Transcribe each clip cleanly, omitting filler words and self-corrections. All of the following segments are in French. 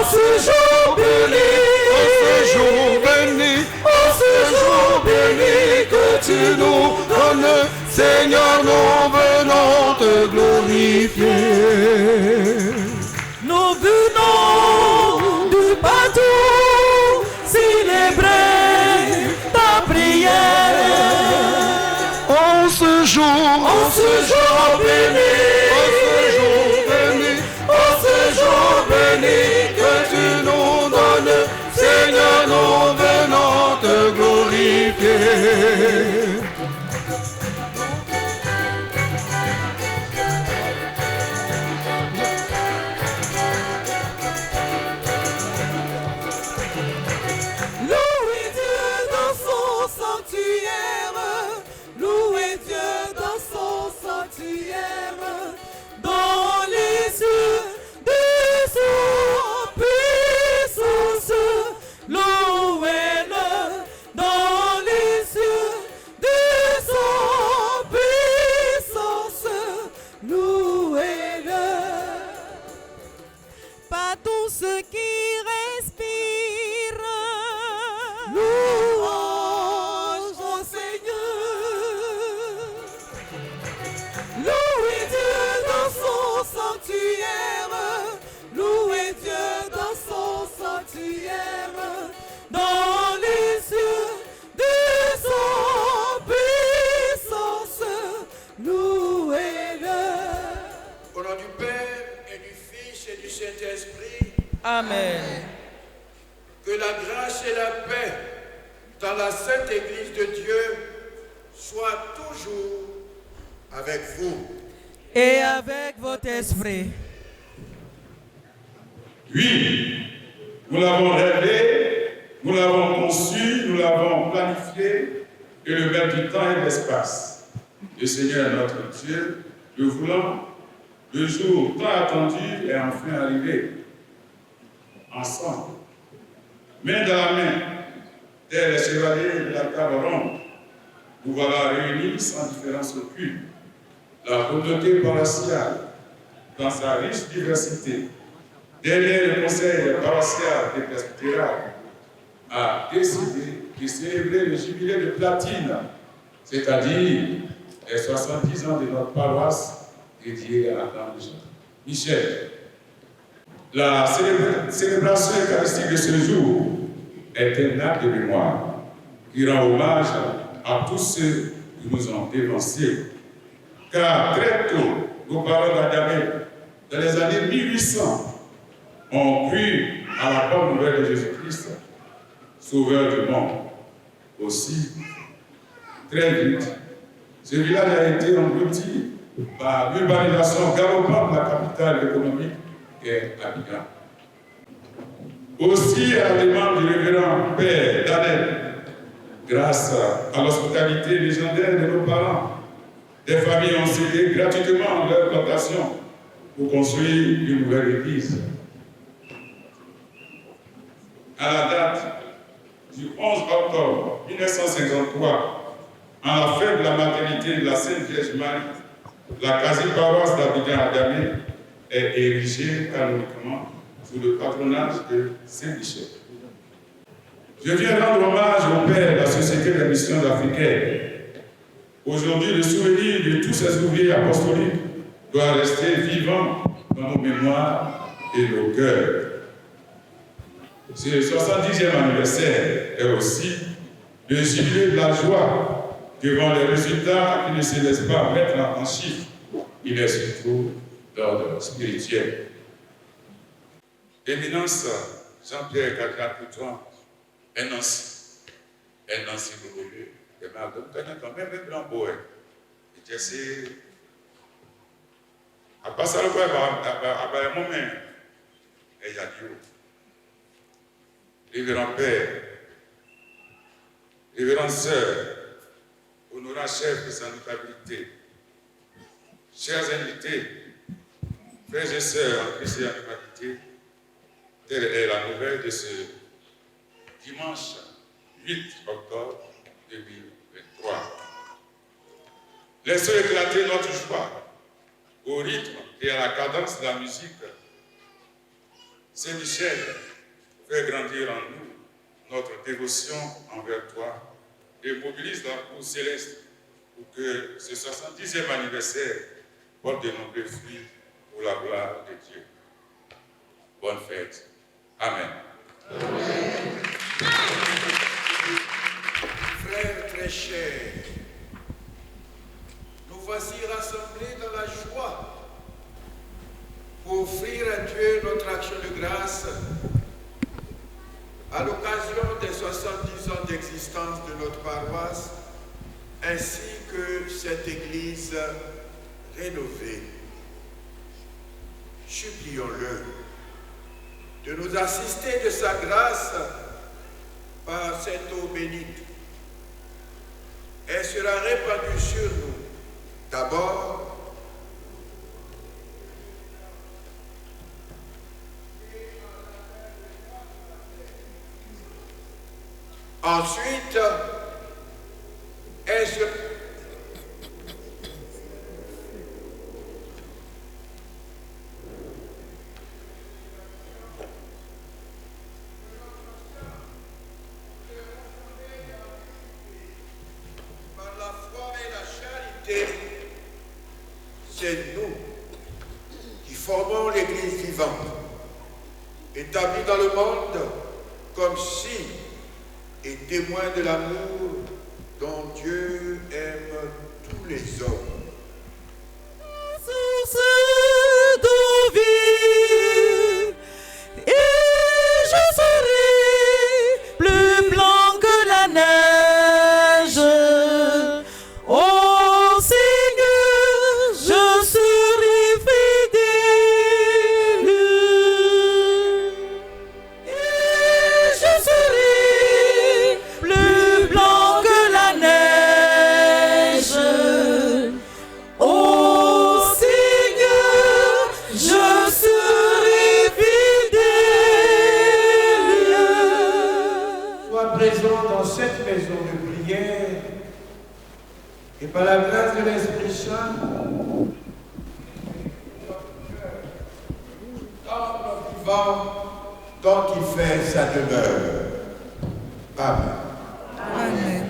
ce jour béni, en ce jour béni, en ce jour béni que tu nous donnes, Seigneur, nous venons te glorifier. nous venons du partout célébrer ta prière. En ce jour béni, en ce jour béni, en ce jour béni que tu nous donnes, Seigneur, nous venons te glorifier. Louez Dieu dans son sanctuaire, louez Dieu dans son sanctuaire, dans les cieux de son puissance, louez-le dans les cieux de son puissance, louez-le par tout ce qui respire. Louange au Seigneur. Louez Dieu dans son sanctuaire. Louez Dieu dans son sanctuaire. Dans les cieux de son puissance. Louez-le. Au nom du Père et du Fils et du Saint-Esprit. Amen. Que la grâce et la paix dans la Sainte Église de Dieu soient toujours avec vous. Et avec votre esprit. Oui, nous l'avons rêvé, nous l'avons conçu, nous l'avons planifié, et le maître du temps et de l'espace. Le Seigneur notre Dieu, le voulant, le jour tant attendu est enfin arrivé. Ensemble, main dans la main, tels les chevaliers de la table ronde, nous voilà réunis sans différence aucune. La communauté paroissiale, dans sa riche diversité, derrière le conseil paroissial des presbytérales, a décidé de célébrer le jubilé de platine, c'est-à-dire les 70 ans de notre paroisse dédiée à la dame de Michel. La célébration eucharistique de ce jour est un acte de mémoire qui rend hommage à tous ceux qui nous ont dévancés. Car très tôt, nos parents d'Adamé, dans les années 1800, ont cru à la bonne nouvelle de Jésus-Christ, sauveur du monde. Aussi, très vite, ce village a été englouti par l'urbanisation galopante de la capitale économique qu'est Abidjan. Aussi, à la demande du révérend Père Daniel, grâce à l'hospitalité légendaire de nos parents, des familles ont cédé gratuitement leur plantation pour construire une nouvelle église. À la date du 11 octobre 1953, en la fête de la maternité de la Sainte Vierge Marie, la quasi-paroisse d'Abidjan-Adamé est érigée canoniquement sous le patronage de Saint-Michel. Je viens rendre hommage au père de la Société des missions africaines. Aujourd'hui, le souvenir de tous ces ouvriers apostoliques doit rester vivant dans nos mémoires et nos cœurs. Ce 70e anniversaire est aussi le jubilé de la joie devant les résultats qui ne se laissent pas mettre en chiffres. Il est surtout d'ordre spirituel. Éminence Jean-Pierre Cardinal-Poutron est Nancy Bourgogne, et Madame quand même un grand poète. Et je sais, à passer le poème, à un moment, et il y a Dieu. Révérend Père, révérende Sœur, honorant chef de sa notabilité, chers invités, frères et sœurs en Christ et en humanité, telle est la nouvelle de ce dimanche 8 octobre 2023. Laissons éclater notre joie au rythme et à la cadence de la musique. Saint-Michel, fais grandir en nous notre dévotion envers toi et mobilise la cour céleste pour que ce 70e anniversaire porte de nombreux fruits pour la gloire de Dieu. Bonne fête. Amen. Frères très chers, nous voici rassemblés dans la joie pour offrir à Dieu notre action de grâce à l'occasion des 70 ans d'existence de notre paroisse, ainsi que cette Église rénovée. Supplions-le de nous assister de sa grâce par cette eau bénite. Elle sera répandue sur nous, d'abord ensuite, elle sera par la foi et la charité, c'est nous qui formons l'Église vivante, établie dans le monde comme signe et témoin de l'amour dont Dieu aime tous les hommes. Source de vie, et je serai plus blanc que la neige. Ô Seigneur, je serai fidèle, et je serai plus blanc que la neige. Ô Seigneur, je serai fidèle. Sois présent dans cette maison de prière et par la grâce de l'Esprit Saint, temple vivant dont il fait sa demeure. Amen. Amen.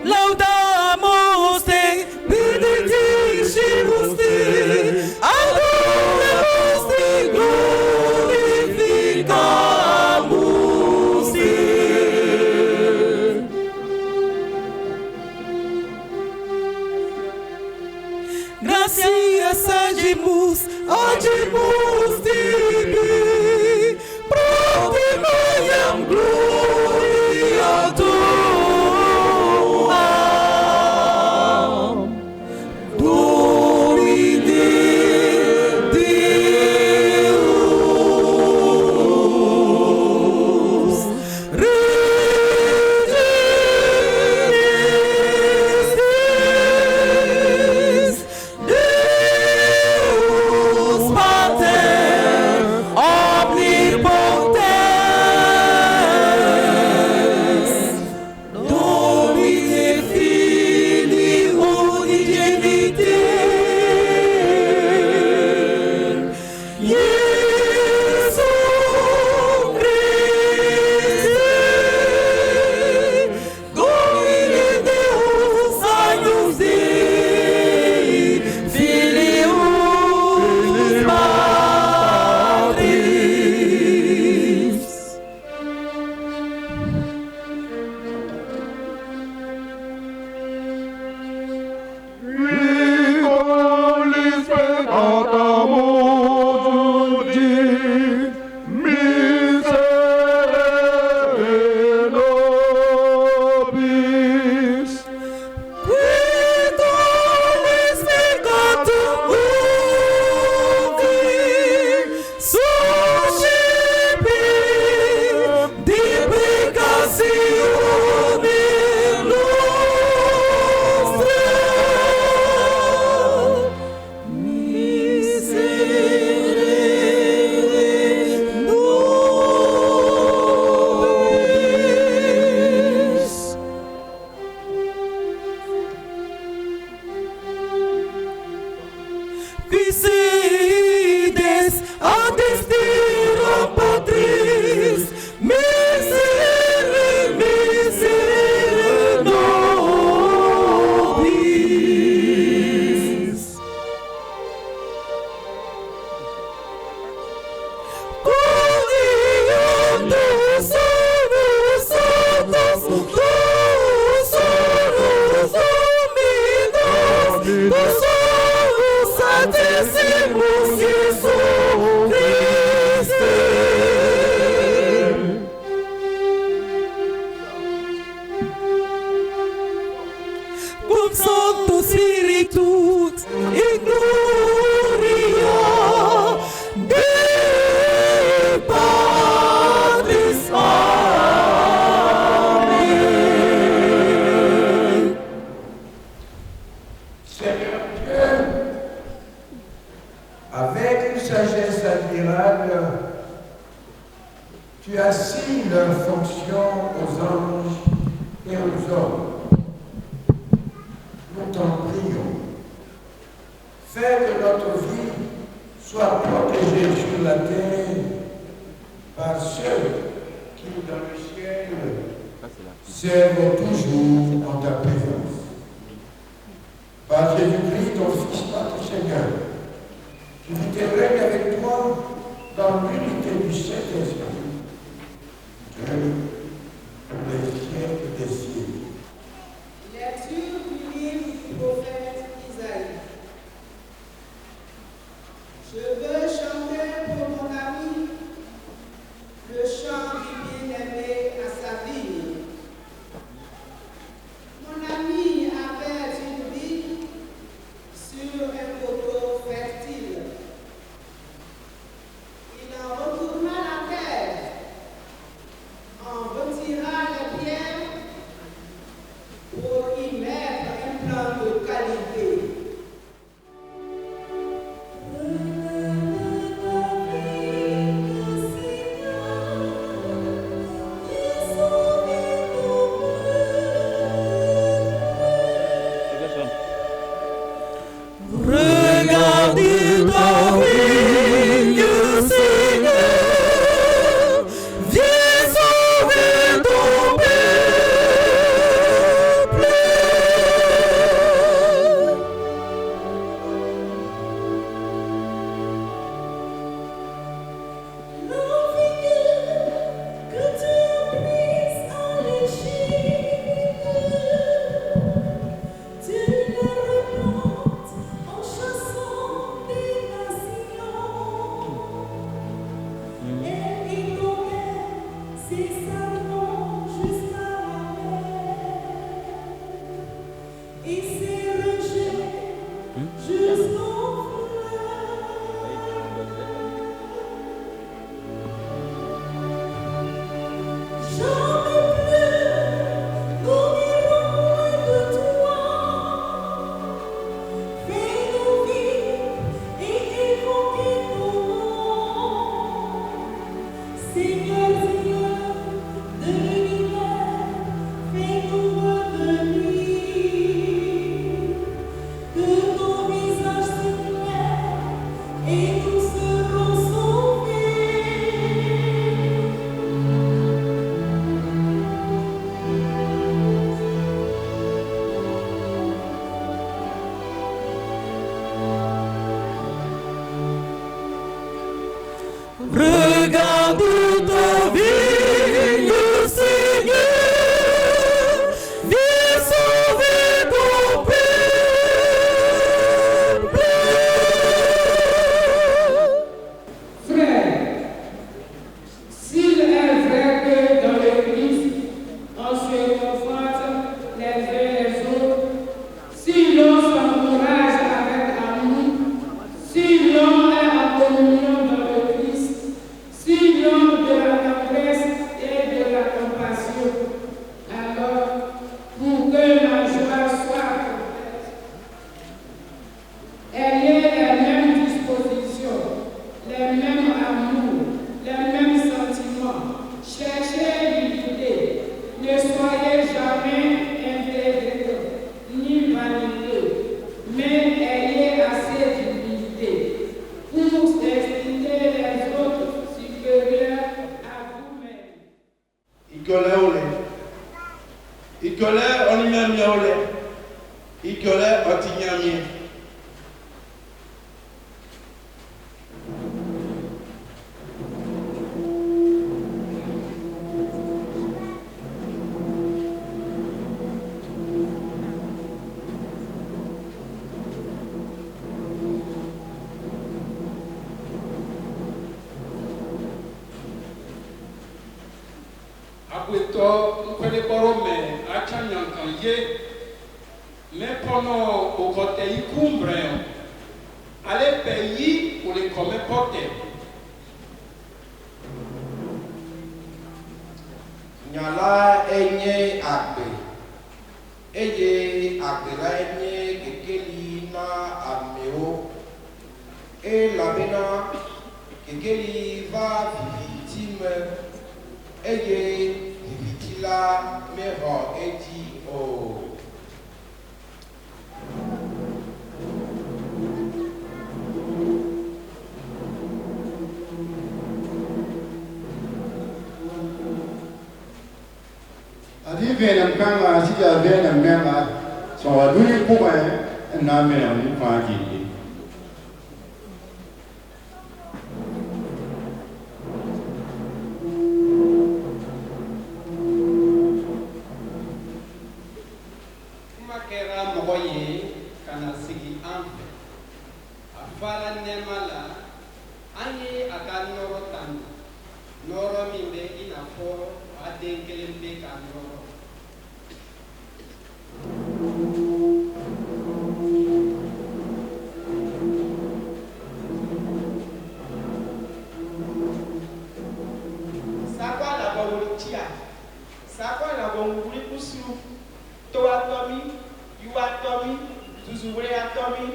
Laudamos te, benedicemos te, adoramos te, glorificamos te. Gracias ademos te, proclamayam gloria tua. Deus Pater Mon ami Ikole onimia ole. Ikole otinyamie. Mais pendant au côté Icumbre, allez payer pour les communs portés. Nyala enye agbe. Eye agbe la enye kekeli na ameo. Et la bena kekeli va vivitime. Eye vivitila mero edi o. Adi venam kanga sija venam menga so adui kuma na mena ni paji. Kuma kera moye kana sigi ampe. Afala nemala anye akanoro tan. Noro mimbe inafo adenkelembe kanoro. Sakwa la bawulitia. Sakwa la bawuli kusu. Toa tomi, yuwa tomi, zuzuwe atomi.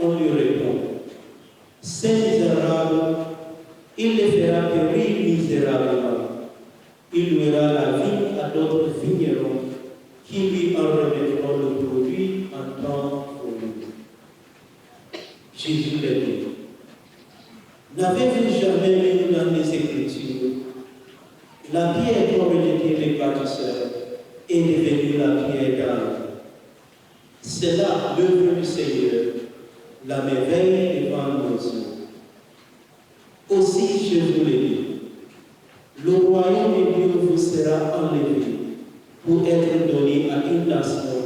On lui répond, Saint misérable, il les fera périr misérablement. Il louera la vigne à d'autres vignerons qui lui en remettront le produit en temps voulu. Jésus leur dit, n'avez-vous jamais lu dans les Écritures, la pierre dont était les bâtisseurs est devenue la pierre d'âme. C'est là l'œuvre du Seigneur, la merveille devant nos yeux. Aussi, je vous le dis, le royaume de Dieu vous sera enlevé pour être donné à une nation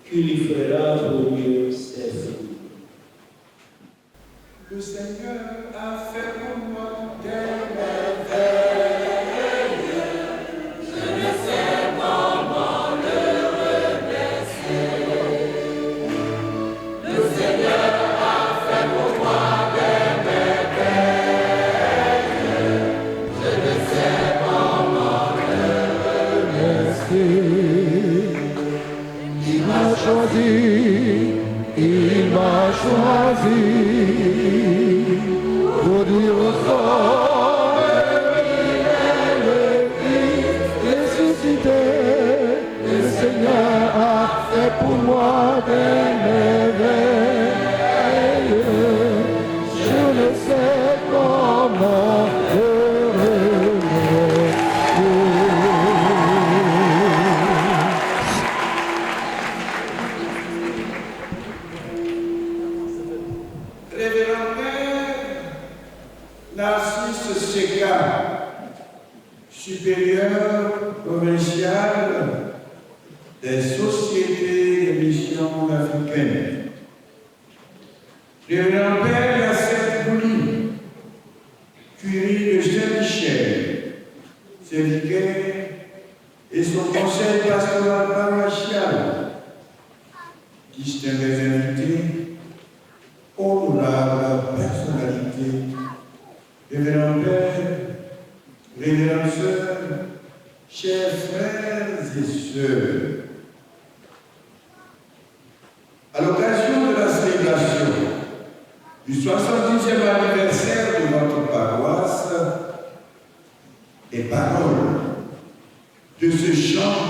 qui lui fera pour mieux servir. Le Seigneur a fait pour moi des merveilles. Je ne sais comment le remercier. Le Seigneur a fait pour moi des merveilles. Je ne sais comment le remercier. Il m'a choisi, il m'a choisi. Pour dire au corps, il est ressuscité. Le Seigneur a fait pour moi des merveilles. Je ne sais comment le remercier. Révérend Père Narcisse Seka, supérieur provincial des sociétés de mission africaines. Révérend Père Yacef Bouli, curie de Saint-Michel, ses vicaires et son conseil pastoral paroissial, distingués invités, honorable personnalité, révérend Père, révérend Sœur, chers frères et sœurs, à l'occasion de la célébration du 70e anniversaire de votre paroisse, les paroles de ce chant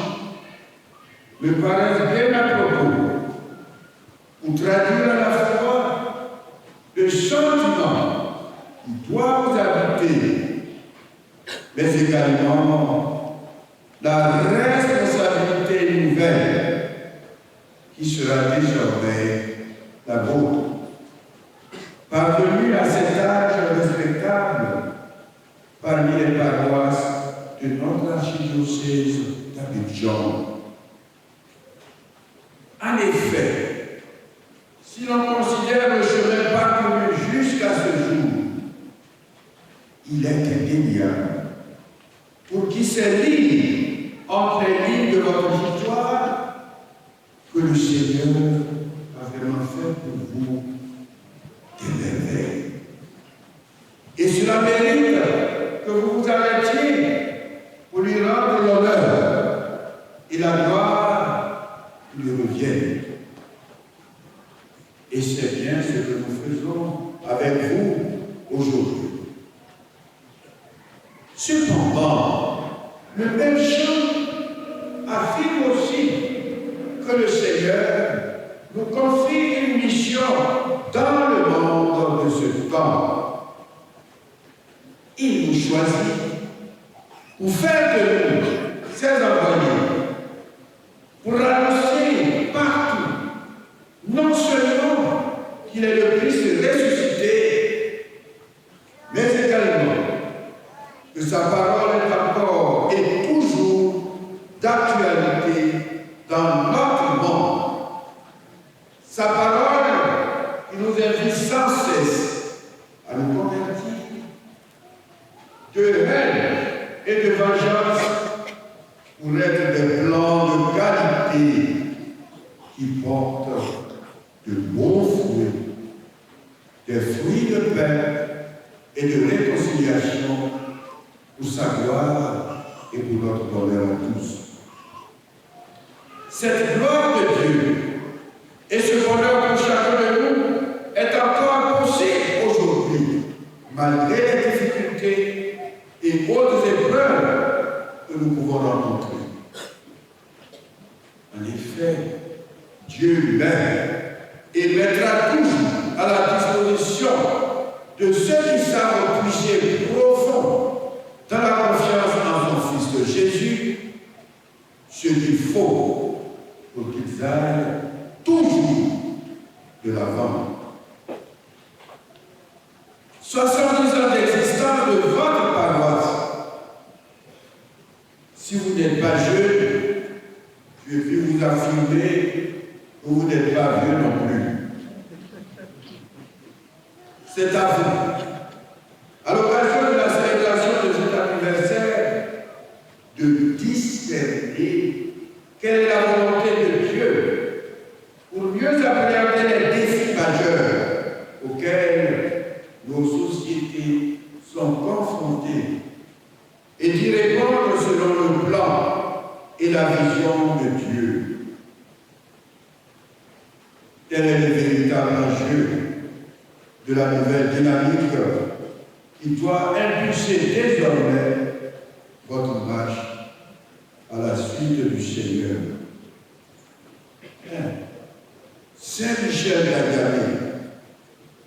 me paraissent bien à propos pour traduire à la fois le sentiment qui doit vous habiter, mais également la responsabilité nouvelle qui sera désormais la vôtre. Parvenu à cet âge respectable parmi les paroisses de notre archidiocèse d'Abidjan. En effet, si l'on considère le chemin parcouru jusqu'à ce jour, il est indéniable pour qui s'est lié entre les lignes de votre victoire que le Seigneur a vraiment fait pour vous des merveilles. Et cela mérite que vous vous arrêtiez pour lui rendre l'honneur et la gloire qui lui reviennent. Et c'est bien ce que nous faisons avec vous aujourd'hui. Cependant, le même chant affirme aussi que le Seigneur nous confie une mission dans le monde de ce temps. Il nous choisit pour faire de nous ses envoyés, pour annoncer partout, non seulement qu'il est le Christ ressuscité, mais également que sa parole est encore et toujours d'actualité dans notre monde. Sa parole qui nous invite sans cesse à nous convertir de haine et de vengeance pour être des plans de qualité qui portent de bons fruits, des fruits de paix et de réconciliation pour sa gloire et pour notre bonheur à tous. Cette gloire de Dieu et ce bonheur pour chacun de nous est encore possible aujourd'hui de ceux qui savent puiser profond dans la confiance en son Fils de Jésus, ce qu'il faut pour qu'ils aillent toujours de l'avant. 70 ans d'existence de votre paroisse. Si vous n'êtes pas jeune, je vais vous affirmer que vous n'êtes pas vieux non plus. C'est à vous. À l'occasion de la célébration de cet anniversaire, de discerner quelle est la volonté de Dieu pour mieux appréhender les défis majeurs auxquels nos sociétés sont confrontées et d'y répondre selon le plan et la vision de Dieu. Tel est le véritable enjeu de la nouvelle dynamique qui doit impulser désormais votre marche à la suite du Seigneur. Saint Michel d'Agame,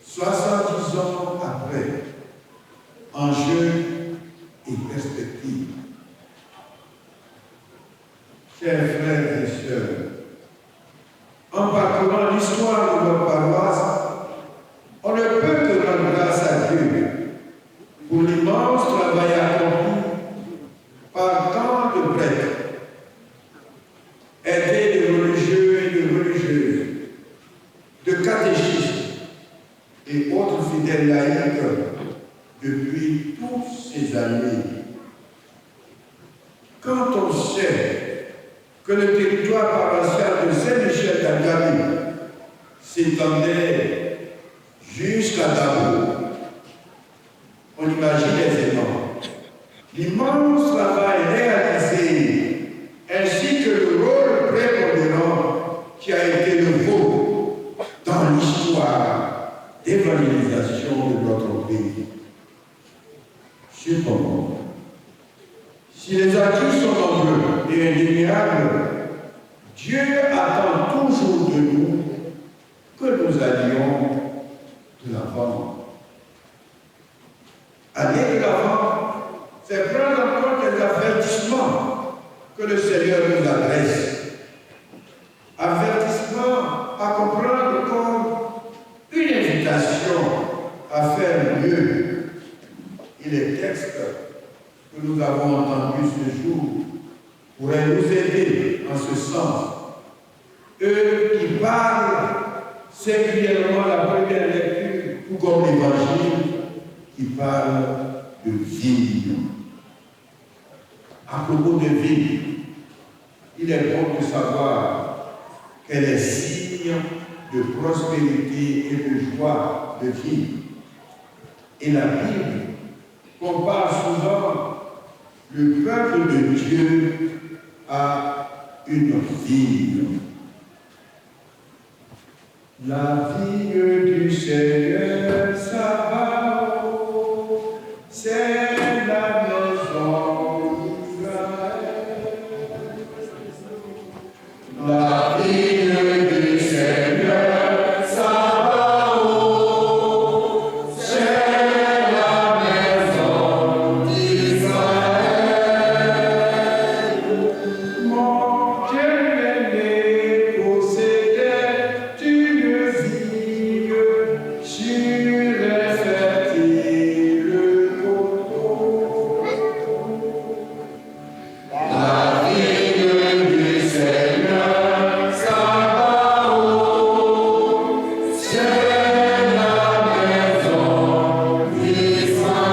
70 ans après, enjeu et perspective. Chers frères et sœurs, en parcourant l'histoire de notre paroisse, on ne peut que rendre grâce à Dieu pour l'immense travail accompli par tant de prêtres, aidés de religieux et de religieuses, de catéchistes et autres fidèles laïcs depuis toutes ces années. Quand on sait que le territoire paroissial de Saint-Michel d'Agame s'étendait jusqu'à Dabo, on imagine aisément l'immense travail réalisé ainsi que le rôle prépondérant qui a été le vôtre dans l'histoire d'évangélisation de notre pays. Cependant, si les acquis sont nombreux et indéniables, Dieu attend toujours de nous que nous allions de l'avant. Aller de l'avant, c'est prendre en compte les avertissements que le Seigneur nous adresse. Avertissement à comprendre comme une invitation à faire mieux. Et les textes que nous avons entendus ce jour pourraient nous aider en ce sens. Eux qui parlent singulièrement la première lecture, tout comme l'Évangile, qui parle de vie. À propos de vie, il est bon de savoir qu'elle est signe de prospérité et de joie de vie. Et la Bible compare souvent le peuple de Dieu à une vigne. La vigne du Seigneur Sabaoth, c'est la maison d'Israël. La vigne du Seigneur Sabaoth, c'est la maison d'Israël. Mon bien-aimé possédait une vigne sur un fertile coteau. La vigne du Seigneur Sabaoth, c'est la maison d'Israël.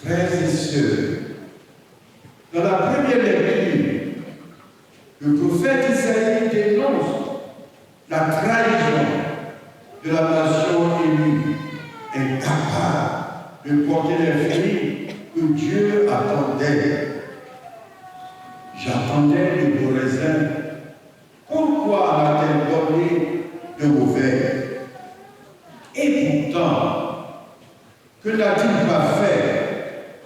Frères et sœurs, dans la première lecture, le prophète Isaïe dénonce la trahison de la nation élue, incapable de porter les fruits que Dieu attendait. J'attendais de beaux raisins. Pourquoi m'a-t-elle donné de mauvais? Et pourtant, que n'a-t-il pas fait,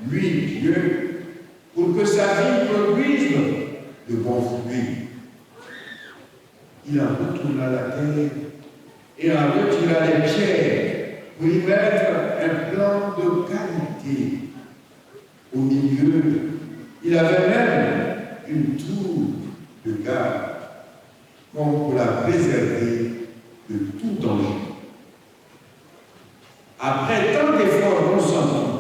lui, Dieu, pour que sa vie produise de bons fruits? il en retourna la terre et en retira les pierres pour y mettre un plan de qualité. Au milieu, il avait même une tour de garde, comme pour la préserver de tout danger. Après tant d'efforts consentis,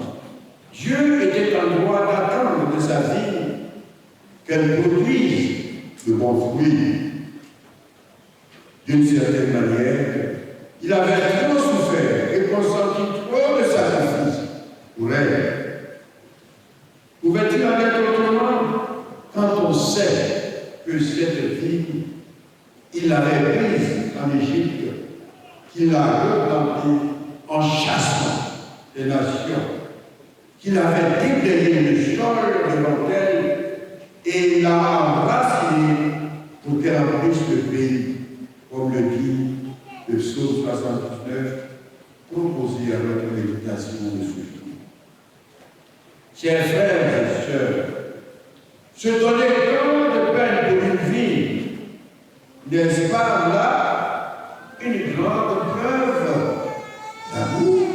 Dieu était en droit d'attendre de sa vie qu'elle produise de bons fruits. D'une certaine manière, il avait trop souffert et consenti trop de sacrifices pour elle. Pouvait-il en être autrement quand on sait que cette vie, il l'avait prise en Égypte, qu'il l'a replantée en chassant les nations, qu'il avait déblayé le sol devant elle et l'a enracinée pour qu'elle emplisse le pays, comme le dit le psaume 79, proposé à notre méditation de ce jour. Chers frères et sœurs, se donner tant de peine pour une vie, n'est-ce pas là une grande preuve d'amour?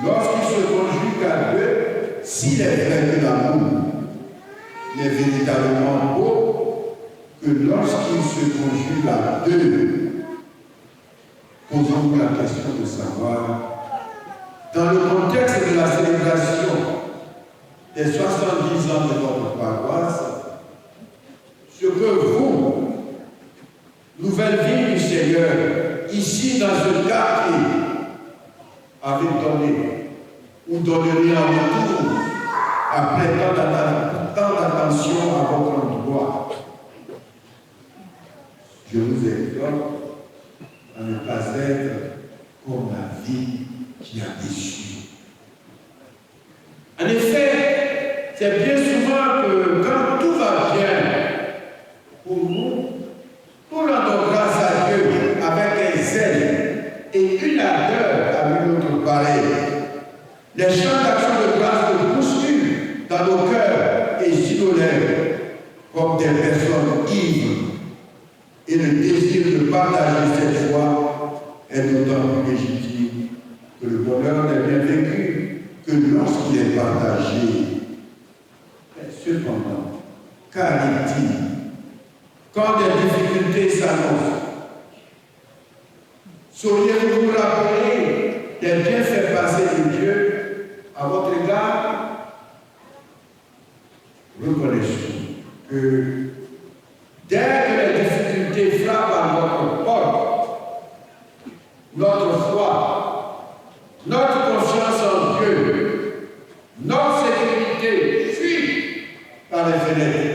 Lorsqu'il se conjugue à deux, s'il est vrai que l'amour n'est véritablement beau que lorsqu'il se conjugue à deux, posons-nous la question de savoir, dans le contexte de la célébration des 70 ans de notre paroisse, ce que vous, nouvelle vie du Seigneur, ici dans ce quartier, avez donné ou donneriez en retour après tant d'attention à votre endroit. Je vous exhorte à ne pas être comme la vie qui a déçu. En effet, c'est bien souvent que quand tout va bien pour nous, nous rendons grâce à Dieu avec un zèle et une ardeur à une autre pareille. Les chants d'action de grâce nous poursuivent dans nos cœurs et sur nos lèvres comme des personnes ivres. Et le désir de partager cette foi est d'autant plus légitime que le bonheur n'est bien vécu que lorsqu'il est partagé. Mais cependant, qu'arrive-t-il quand des difficultés s'annoncent? Sauriez-vous vous rappeler des bienfaits passés de Dieu à votre égard? Reconnaissons que dès que les difficultés frappent à notre porte, notre foi, notre confiance en Dieu, notre sécurité fuit par les fenêtres.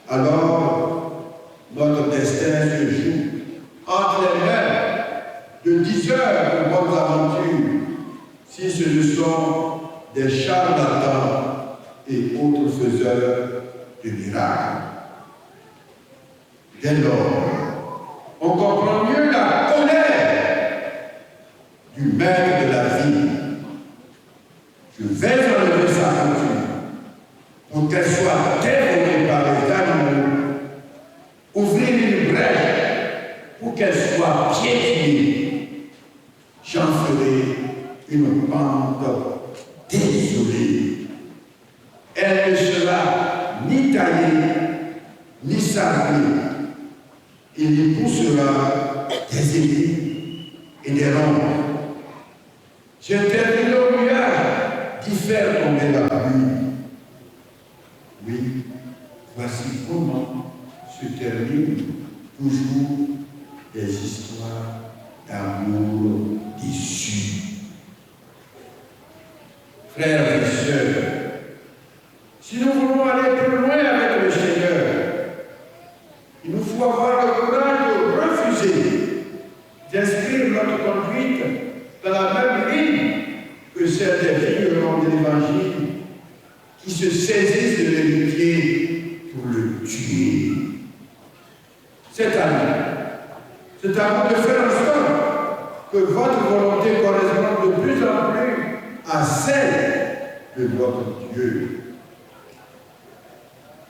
Alors, notre destin se joue entre les mains de 10 heures de bonnes aventures, si ce ne sont des charlatans et autres faiseurs de miracles. Dès lors, on comprend mieux la colère du maître de la vie. Je vais enlever sa couture pour qu'elle soit dévorée par les animaux, ouvrir une brèche pour qu'elle soit piétinée. J'en ferai une pente désolée. Elle ne sera ni taillée, ni sablée. Il y poussera des épis et des rondes. J'interdis le nuage d'y faire tomber la pluie. Oui, voici comment se terminent toujours des histoires d'amour déçus. Frères et sœurs, si nous voulons aller plus loin avec le Seigneur, il nous faut avoir le courage de refuser d'inscrire notre conduite dans la même ligne que celle des vignerons de l'Évangile qui se saisissent de l'héritier pour le tuer. C'est à nous de faire en sorte que votre volonté corresponde de plus en plus à celle de votre Dieu.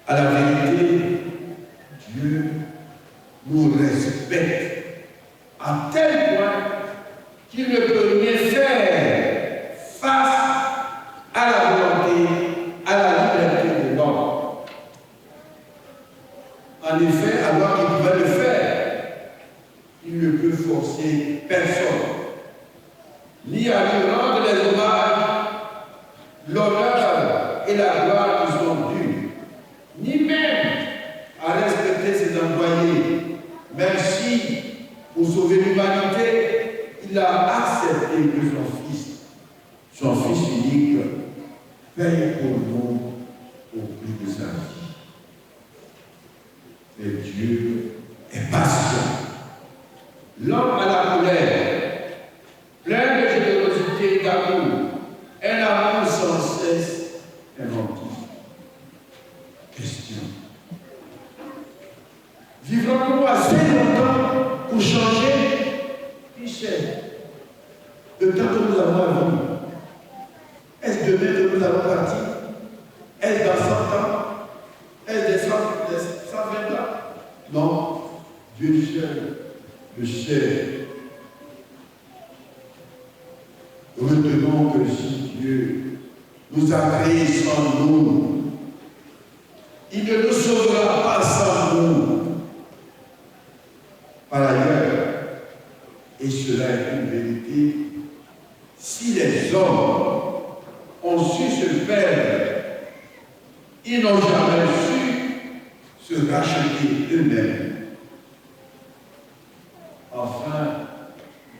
À la vérité, Dieu nous respecte à tel point qu'il ne peut rien faire face à la volonté, à la liberté de l'homme. En effet, alors qu'il pouvait le faire, il ne peut forcer personne, ni à lui rendre les hommages, l'honneur et la gloire qui sont dus, ni même à respecter ses employés, même si, pour sauver l'humanité, il a accepté que son fils unique, paye pour nous au prix de sa vie. Mais Dieu est patient. L'homme à la colère, plein de générosité et d'amour, un amour sans cesse inventif. Question. Vivrons-nous assez longtemps pour changer? Michel, le temps que nous avons à vivre, est-ce demain que nous allons partir? Est-ce dans 100 ans? Est-ce des 120 ans? Non, Dieu seul le sait. Retenons que si Dieu nous a créés sans nous, il ne nous sauvera pas sans nous. Par ailleurs, et cela est une vérité, si les hommes ont su se perdre, ils n'ont jamais su se racheter eux-mêmes. Enfin,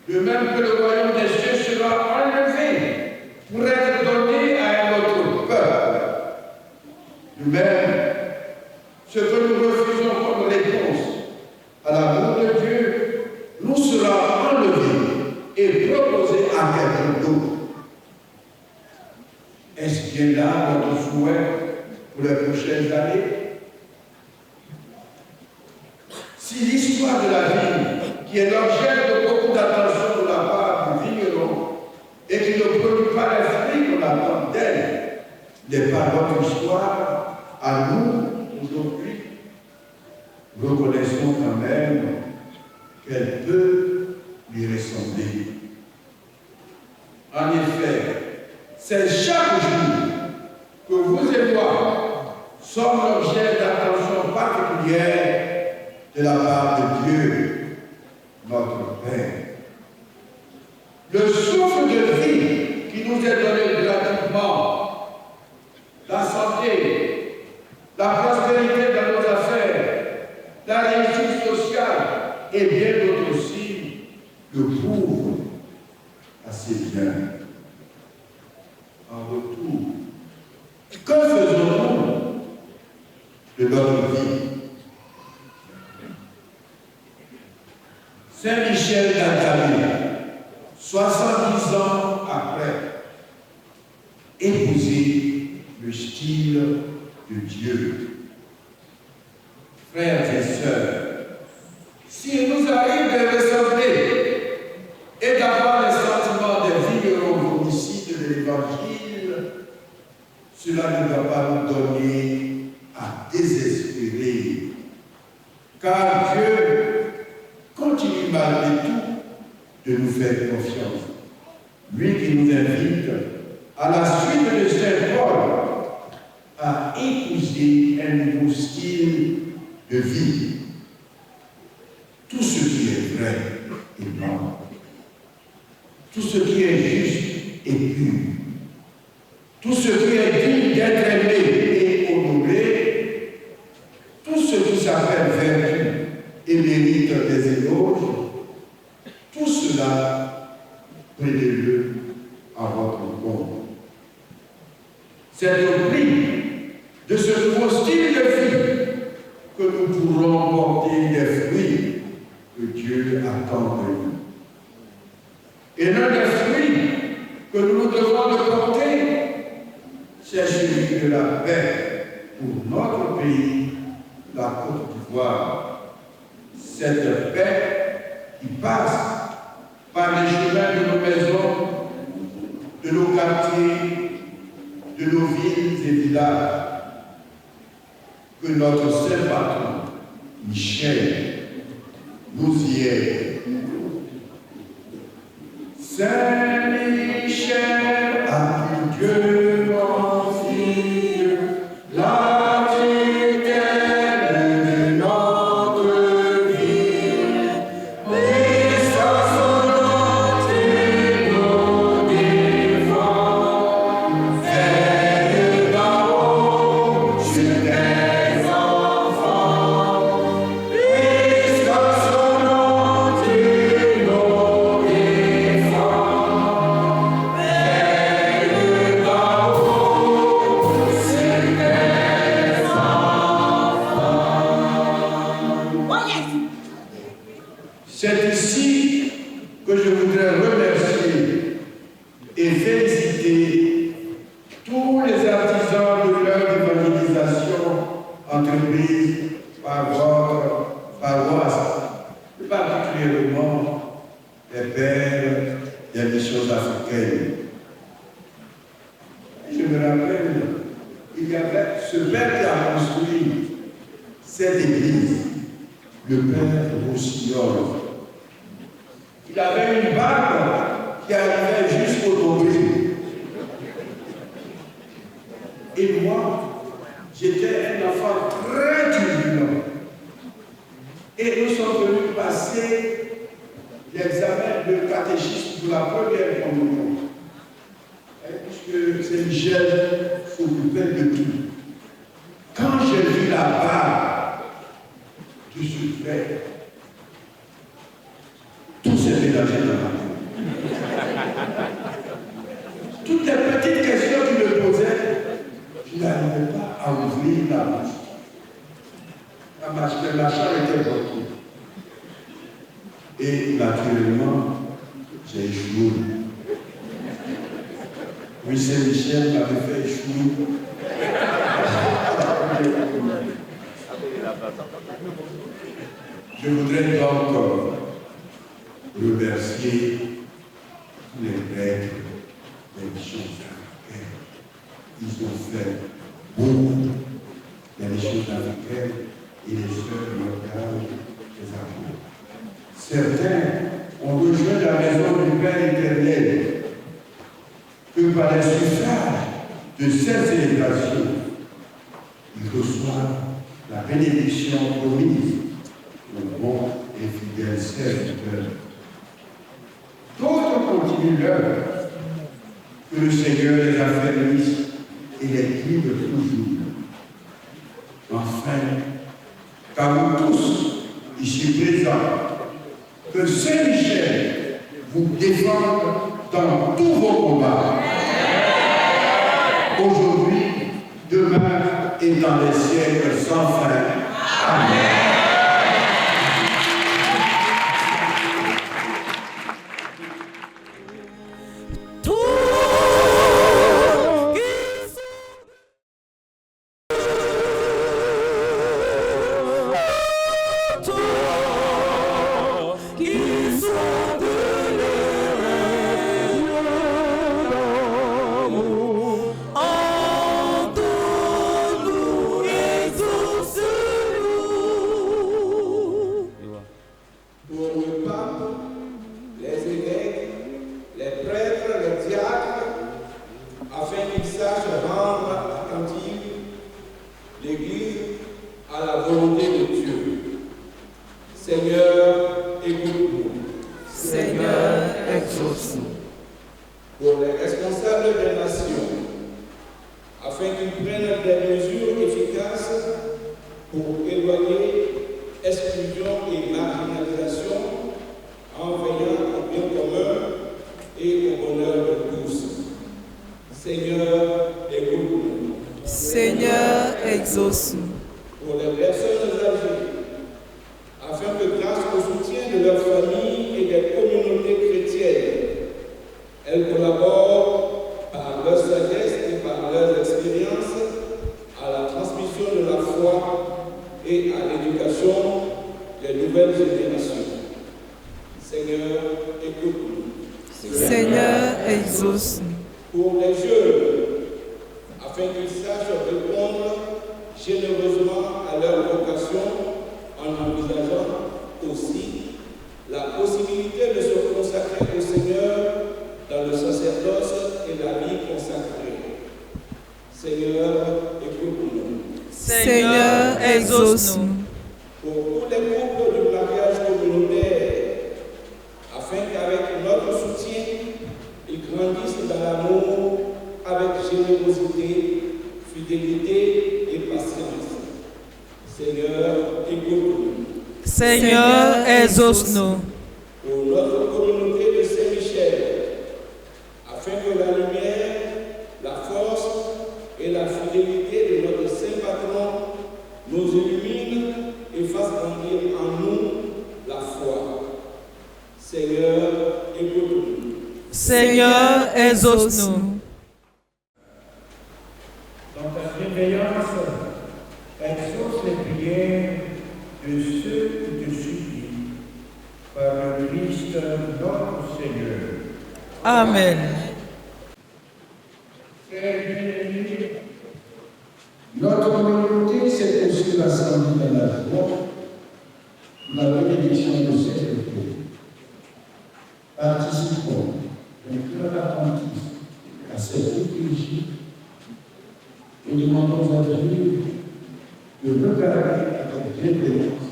de même que le royaume des cieux sera enlevé pour être donné à un autre peuple. De même, ce que nous refusons comme réponse à l'amour de Dieu nous sera enlevé et proposé à quelqu'un d'autre. Est-ce bien là notre souhait pour les prochaines années? Si l'histoire de la vie, qui est l'objet de beaucoup d'attention de la part du vigneron et qui ne produit pas les fruits qu'on attend d'elle, n'est pas notre histoire à nous aujourd'hui, reconnaissons quand même qu'elle peut lui ressembler. En effet, c'est chaque jour que vous et moi sommes l'objet d'attention particulière de la part de Dieu, notre Père. Le souffle de vie qui nous est donné gratuitement, la santé, la prospérité dans nos affaires, la réussite sociale et bien d'autres aussi, le prouve assez bien. En retour, que faisons-nous de notre vie? Saint Michel d'Arcachon, 70 ans après, épouser le style de Dieu. Frères et sœurs, s'il nous arrive de ressembler et d'avoir les sentiments des vignerons homicides de l'Évangile, cela ne va pas nous donner à désespérer, car Dieu continue malgré tout de nous faire confiance. Lui qui nous invite, à la suite de Saint Paul, à épouser un nouveau style de vie. Tout ce qui est vrai et noble, tout ce qui est juste et pur, tout ce qui est digne d'être aimé et honoré, tout ce qui s'appelle vertu et mérite des éloges, tout cela, prenez-le à votre compte. C'est au prix de ce nouveau style de vie que nous pourrons porter les fruits que Dieu attend de nous. Et l'un des fruits que nous devons de porter, c'est celui de la paix pour notre pays, la Côte d'Ivoire. Cette paix qui passe par les chemins de nos maisons, de nos quartiers, de nos villes et villages, que notre Saint Patron, Michel Louzier. Saint Michel, à qui Dieu confie la tutelle de notre vie, et sa volonté nous défend. Veille là-haut sur tes enfants, et sa volonté nous défend. Veille là-haut sur tes enfants. C'est ici que je voudrais remercier et féliciter tous les artisans de l'œuvre d'évangélisation entreprise par votre paroisse, plus particulièrement les pères des missions africaines. Je me rappelle, il y avait ce père qui a construit cette église, le père Roussillon. Il avait une barbe qui arrivait jusqu'au nombril. Et moi, j'étais un enfant très turbulent. Et nous sommes venus passer l'examen de catéchisme pour la première communion. Puisque Saint-Michel s'occupait de tout. Quand j'ai vu la barbe de ce frère, tout s'est mélangé dans ma tête. Toutes les petites questions qu'il me posait, je n'arrivais pas à ouvrir la bouche. La chambre était bloquée. Et naturellement, j'ai échoué. Oui, Saint-Michel m'avait fait échouer. Je voudrais donc remercier tous les prêtres des missions africaines. Ils ont fait beaucoup des missions africaines et les sœurs locales des amours. Certains ont rejoint la maison du Père éternel que par les suffrages de cette célébration, ils reçoivent la bénédiction promise aux bons et fidèles serviteurs. D'autres continuent l'œuvre que le Seigneur les affermisse et les guide toujours. Enfin, car vous tous, ici présents, que Saint-Michel vous défende dans tous vos combats. Aujourd'hui, demain et dans les siècles sans fin. Amen. Afin qu'ils sachent répondre généreusement à leur vocation en aussi la possibilité de se consacrer au Seigneur dans le sacerdoce et la vie consacrée. Seigneur, écoute-nous. Seigneur, exauce-nous. Pour tous les couples de mariage communautaire, afin qu'avec notre soutien, ils grandissent dans l'amour avec générosité, fidélité et patience. Seigneur, écoute-nous. Seigneur, exauce-nous. Pour notre communauté de Saint-Michel, afin que la lumière, la force et la fidélité de notre Saint Patron nous illumine et fasse grandir en nous la foi. Seigneur, écoute-nous. Seigneur, exauce-nous. Dans ta bienveillance, exauce les prières de ceux qui te supplient par le Christ notre Seigneur. Amen. Notre communauté s'est aussi rassemblée dans la joie, la bénédiction de cette époque. Participons d'un cœur attentif à cette liturgie et demandons à Dieu de regarder avec bienveillance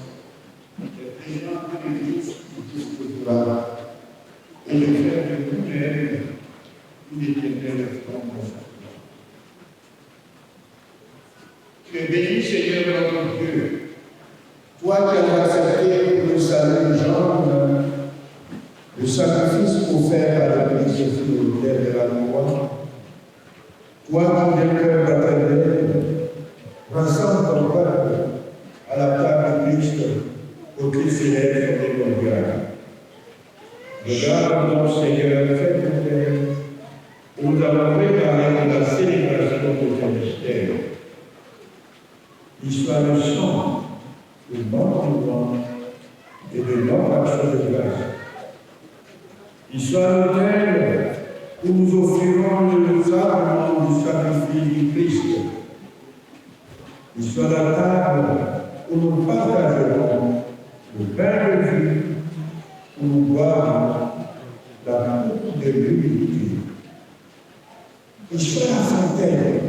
les présents de l'Église qui disposera et de faire de nous-mêmes une éternelle fondation. Tu es béni, Seigneur notre Dieu, toi qui as accepté pour le salut des gens le sacrifice offert par l'Église fidèle de la loi. Toi qui d'un cœur fraternel, rassemble ton peuple à la table de Christ pour qu'il célèbre son mémorial. Regarde donc, Seigneur, fais ton Père, où nous avons préparé la célébration de ton mystère. Il soit le sang de notre louange et de notre action de grâce. Il soit l'autel où nous offrirons le sacrement du sacrifice du Christ. Il soit la table où nous partagerons le pain de vie, où nous boirons la coupe de l'humilité. Il soit la fontaine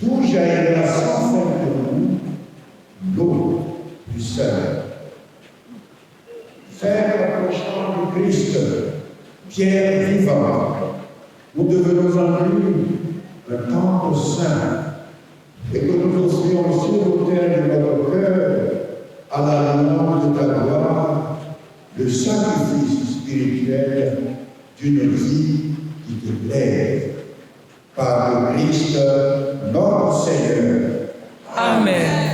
d'où jaillira sans fin pour nous l'eau du salut. Faire approchant du Christ, pierre vivante, nous devenons en lui un temple saint et que nous offrions sur l'autel de notre cœur à la louange de ta gloire le sacrifice spirituel d'une vie qui te plaise. Par le Christ, notre Seigneur. Amen.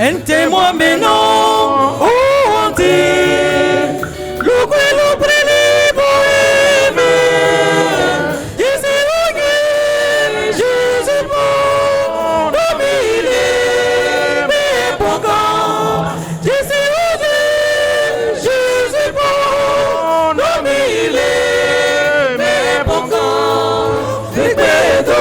Un témoin bénin, oh, on dit, le quello prene poeme, Jésus bon, domine, mais pourquoi, Jésus bon, domine, mais pourquoi, di credo,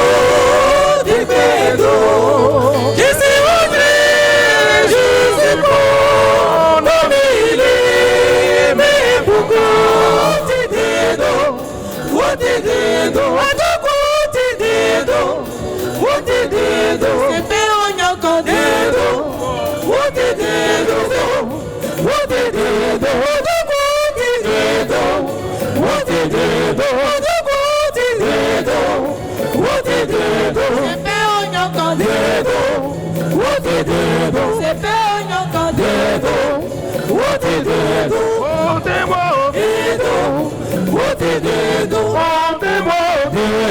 What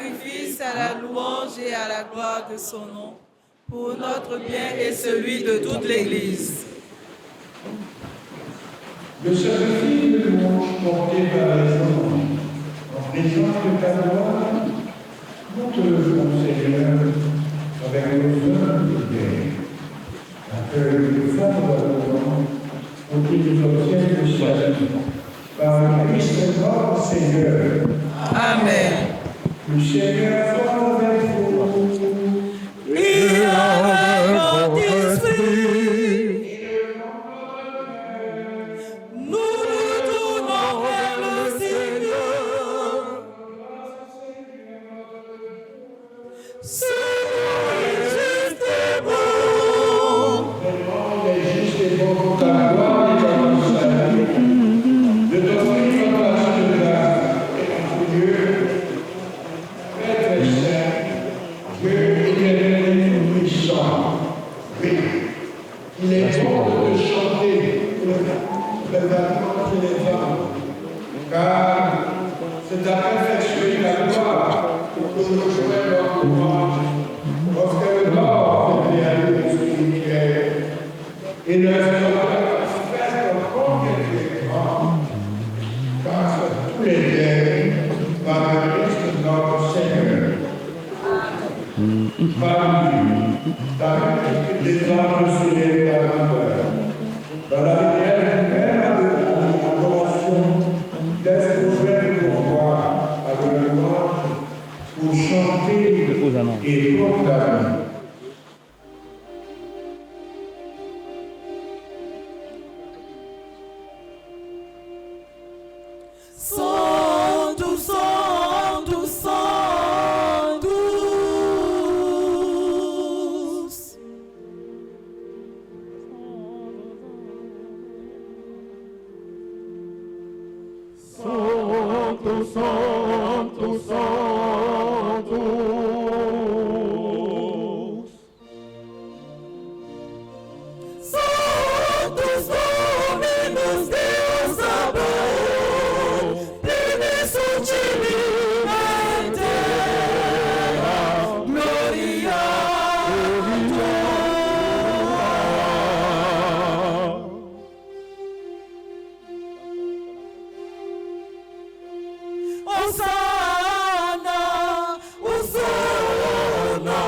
sacrifice à la louange et à la gloire de son nom, pour notre bien et celui de toute l'Église. Le sacrifice de louange porté par les anges en présence de ta gloire, nous te le ferons, Seigneur, avec nos œuvres de guerre, afin de faire de louange pour qu'il nous obtienne le salut. Par Christ notre Seigneur. Amen. Le Seigneur soit avec vous. Et avec votre esprit. Nous nous tournons vers le Seigneur. Seigneur est juste et bon. Vraiment, il est juste et bon pour ta gloire et ta salut. De t'offrir une place de grâce et notre Dieu, Père Saint, Dieu éternel et puissant. Oui, il est bon de te chanter le vacances et les femmes, car c'est ta perfection et la gloire pour que nous jouions leur courage, lorsque le mort fait réalité spirituelle et le Seigneur fait encore quelque grand, car c'est tous les biens par le Christ notre Seigneur. Par lui, dans les anges soulèvent la grandeur. Dans la lumière du Père, de l'adoration, laisse nos frères pour voir avec le louange, pour chanter et proclamer. Santo, Santo, Santo. Santo, Santo, Santo. Santos Dominus Deus Sabaoth, plenius ultimi et terra, gloria tua. Hosanna, Hosanna,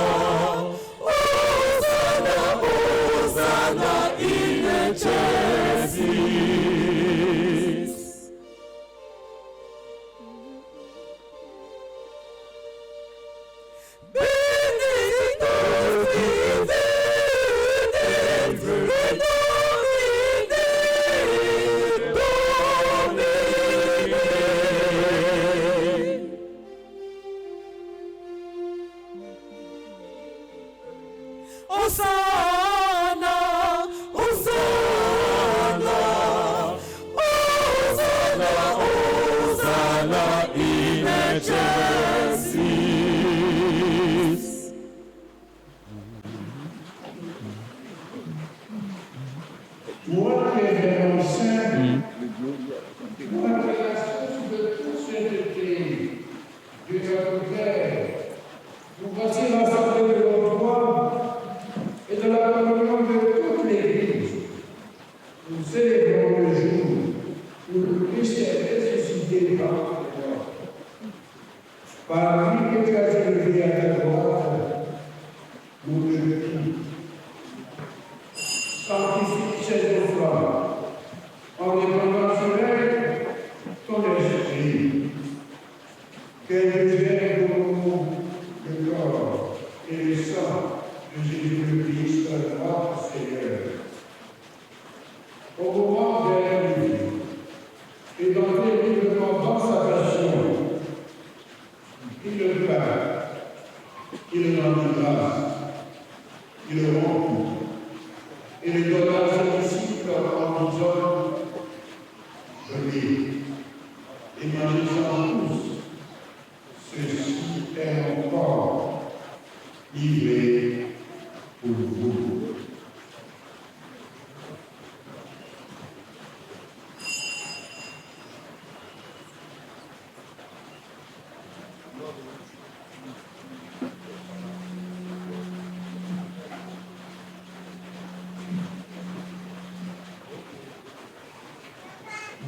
Hosanna, Hosanna in excelsis. Benedictus Divinus, Hosanna, Hosanna, Hosanna, Hosanna in excelsis. Toi qui es vraiment saint, toi qui es la source de toute sainteté, de notre Père, nous voici l'assemblée de notre foi et de la communion de toute l'Église. Nous célébrons le jour où le Christ est ressuscité par la mort. Par lui que tu as élevé à ta droite, nous te prions. Sanctifie cette offrande, en dépendant sur elle ton esprit, qu'elle devienne pour nous le corps et le sang de Jésus-Christ, notre Seigneur. Au moment de la nuit, et dans terriblement dans sa passion, il le pain, il rendit grâce, il le rompit, et le donna à ses disciples en disant, venez et mangez-en tous, ceci est mon corps livré pour vous.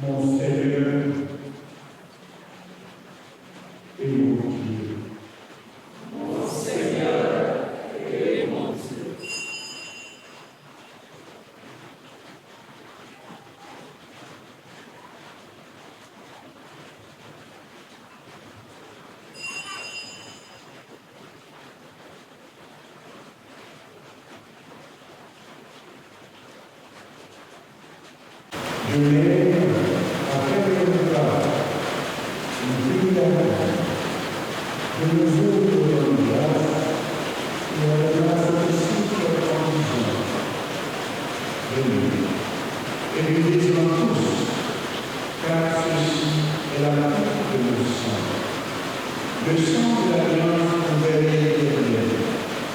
mon Seigneur et mon Dieu. Mon Seigneur et mon Dieu. Je l'ai après le repas, une prière, de nous ouvrir une grâce, et la grâce aussi en disant, venez, et nous disons tous, car ceci est la vie de mon sang, le sang de l'alliance nouvelle et éternelle,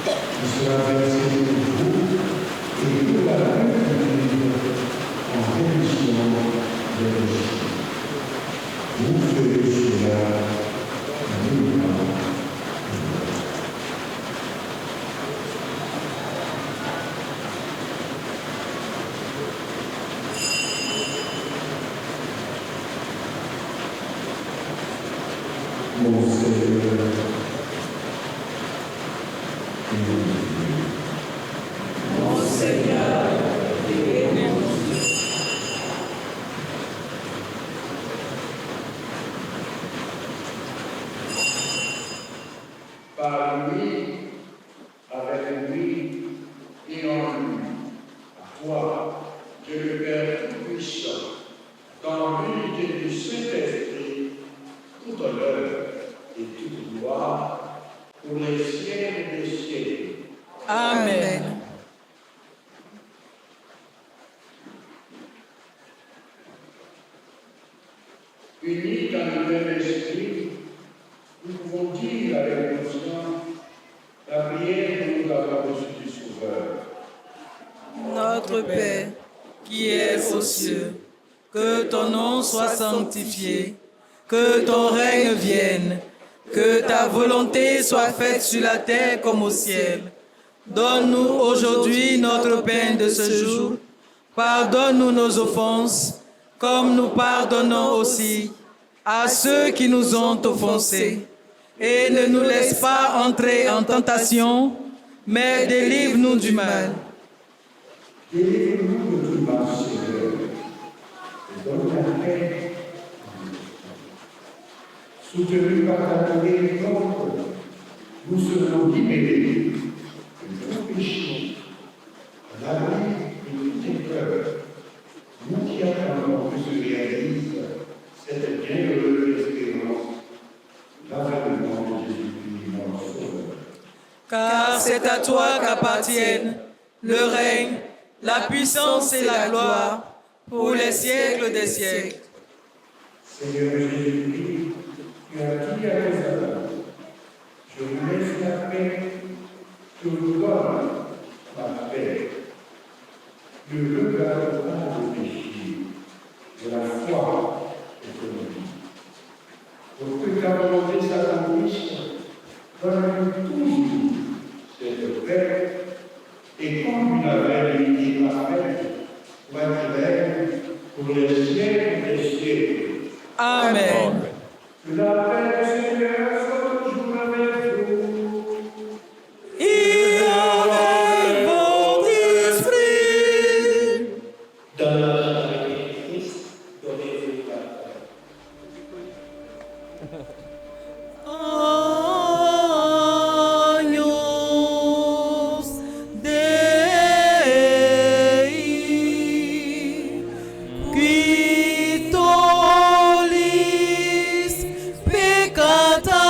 qui sera versé pour vous et pour la vie de en rémission des péchés. Vous ferez cela nullement. Mon Seigneur et mon Dieu. Mon Seigneur et mon Dieu. Par lui, avec lui et en lui, à toi, Dieu le Père Tout-Puissant, dans l'unité du Saint-Esprit, toute honneur et toute gloire, pour les siècles des siècles. Amen. Unis dans le même esprit, nous pouvons dire avec conscience la prière que nous avons reçue du Sauveur. Notre Père, qui es aux cieux, que ton nom soit sanctifié, que ton règne vienne, que ta volonté soit faite sur la terre comme au ciel. Donne-nous aujourd'hui notre pain de ce jour. Pardonne-nous nos offenses, comme nous pardonnons aussi à ceux qui nous ont offensés. Et ne nous laisse pas entrer en tentation, mais délivre-nous du mal. Délivre-nous de tout mal, Seigneur, et donne la paix. Soutenus par ta miséricorde, nous serons libérés de tout péché, à l'abri de tous tes cœurs. Nous qui attendons que se réalise cette bienheureuse espérance, l'avènement de Jésus-Christ, notre Sauveur. Car c'est à toi qu'appartiennent le règne, la puissance et la gloire pour les siècles des siècles. Seigneur Jésus-Christ, tu as dit à tes apôtres, je vous laisse la paix, je vous donne ma paix. Ne regarde pas le péché, de la foi et de la vie. Pour que ta volonté s'accomplisse, donne-nous toujours cette paix, et comme une aveugle parfaite, pour être règne pour les siècles des siècles. Amen. Que la paix du Seigneur soit toujours avec vous. Et avec votre esprit. Dans la charité de Christ, donnez-vous la paix. Agnus Dei, qui tollis peccata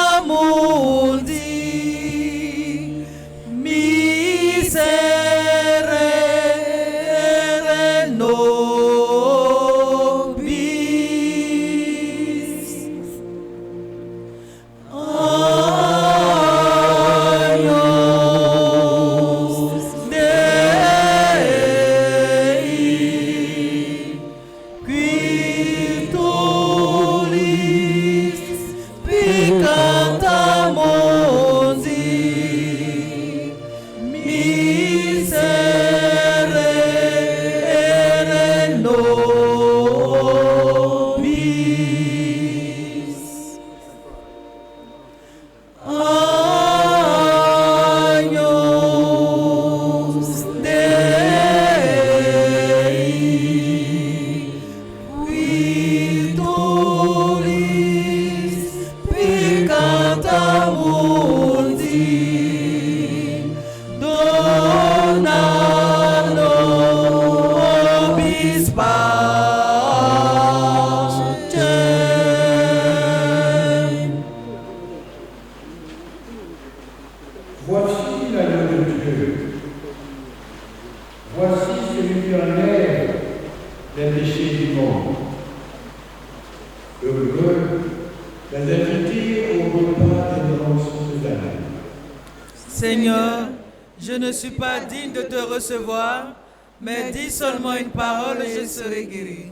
nobis pacem. Voici l'agneau de Dieu. Voici celui qui enlève les péchés du monde. Heureux les invités au repas des noces de l'année. Seigneur, je ne suis pas digne de te recevoir, mais dis seulement une parole et je serai guéri.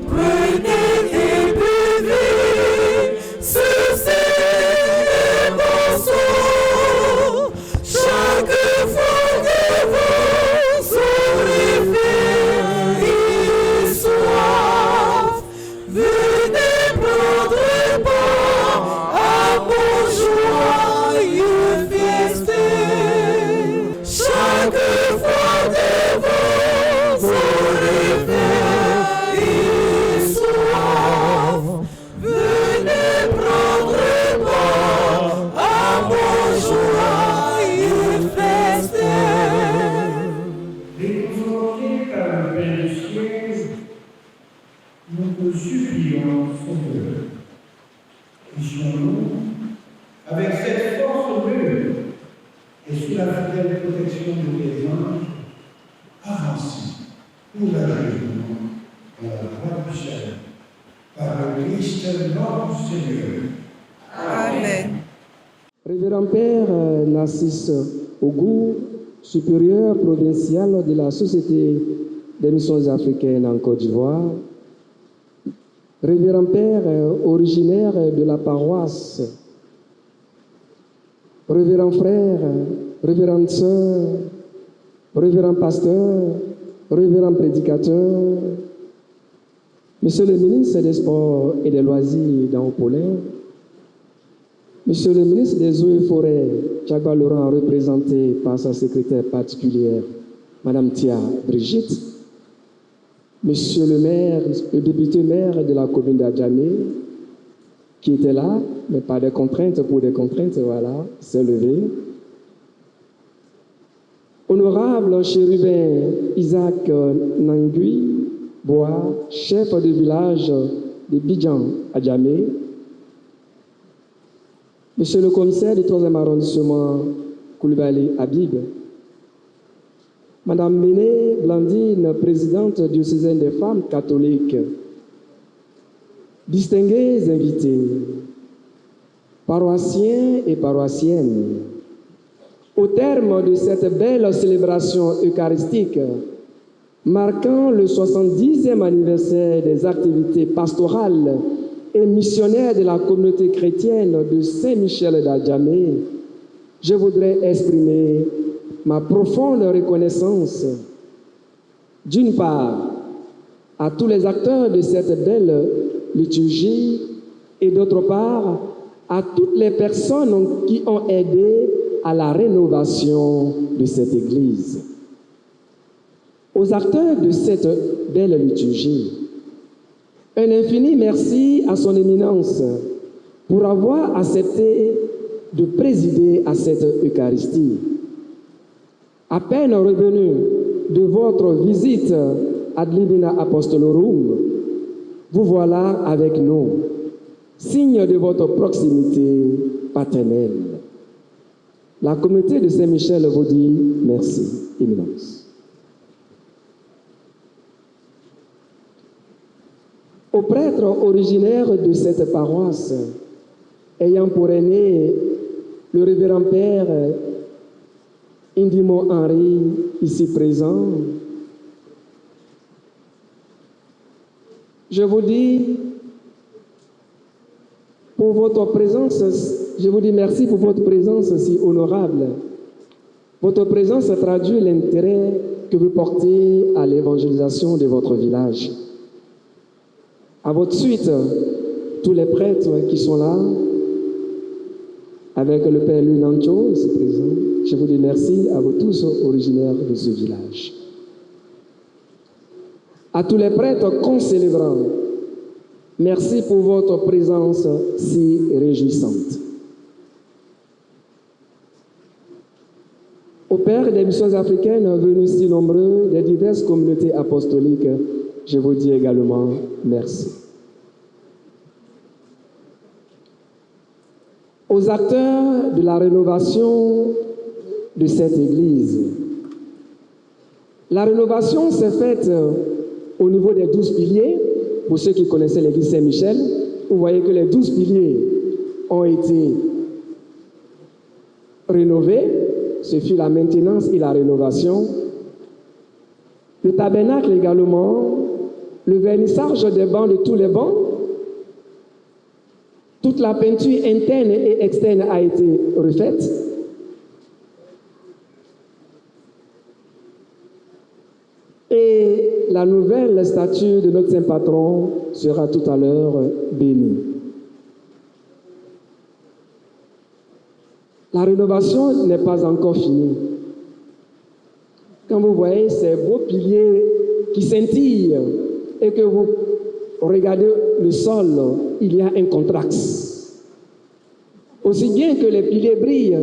Prenez et buvez sur ces morceaux, chaque fois que vous aurez faim et soif, venez prendre part à mon joyeux festin. Chaque fois que vous aurez faim et soif, venez prendre part à mon joyeux festin. Réconfortés par le Père du ciel, nous te supplions, Seigneur. Puissions-nous, avec cette force neuve et sous la fidèle protection de tes anges, avancer pour l'achèvement de la voie du ciel, par le Christ notre Seigneur. Amen. Révérend Père Narcisse Ogou, supérieur provincial de la Société des missions africaines en Côte d'Ivoire, Révérend Père originaire de la paroisse, Révérend Frère, Révérende Sœur, Révérend Pasteur, Révérend Prédicateur, Monsieur le ministre des Sports et des Loisirs d'Ampolin, Monsieur le ministre des Eaux et Forêts, Tchagba Laurent, représenté par sa secrétaire particulière, Madame Tia Brigitte, Monsieur le maire, le député maire de la commune d'Adjamé, qui était là, mais pas de contraintes, pour des contraintes, voilà, s'est levé. Honorable chérubin Isaac Nangui Bois, chef de village de Bidjan Adjamé, Monsieur le commissaire du 3e arrondissement Koulibaly Habib, Madame Méné Blandine, présidente diocésaine des femmes catholiques, distingués invités, paroissiens et paroissiennes, au terme de cette belle célébration eucharistique marquant le 70e anniversaire des activités pastorales et missionnaires de la communauté chrétienne de Saint-Michel d'Adjamé, je voudrais exprimer ma profonde reconnaissance, d'une part, à tous les acteurs de cette belle liturgie et d'autre part, à toutes les personnes qui ont aidé à la rénovation de cette église. Aux acteurs de cette belle liturgie, un infini merci à son éminence pour avoir accepté de présider à cette Eucharistie. À peine revenu de votre visite ad Libina Apostolorum, vous voilà avec nous, signe de votre proximité paternelle. La communauté de Saint-Michel vous dit merci, éminence. Aux prêtres originaires de cette paroisse, ayant pour aîné le révérend Père Indimo Henri, ici présent, je vous dis pour votre présence, je vous dis merci pour votre présence si honorable. Votre présence traduit l'intérêt que vous portez à l'évangélisation de votre village. À votre suite, tous les prêtres qui sont là, avec le Père Lunancho, ici présent, je vous dis merci à vous tous originaires de ce village. À tous les prêtres concélébrants, merci pour votre présence si réjouissante. Aux pères des missions africaines venus si nombreux des diverses communautés apostoliques, je vous dis également merci. Aux acteurs de la rénovation de cette Église. La rénovation s'est faite au niveau des 12 piliers. Pour ceux qui connaissaient l'Église Saint-Michel, vous voyez que les 12 piliers ont été rénovés. Ce fut la maintenance et la rénovation. Le tabernacle également, le vernissage des bancs de tous les bancs. Toute la peinture interne et externe a été refaite. Et la nouvelle statue de notre saint patron sera tout à l'heure bénie. La rénovation n'est pas encore finie. Quand vous voyez ces beaux piliers qui scintillent et que vous regardez le sol, il y a un contraste. Aussi bien que les piliers brillent,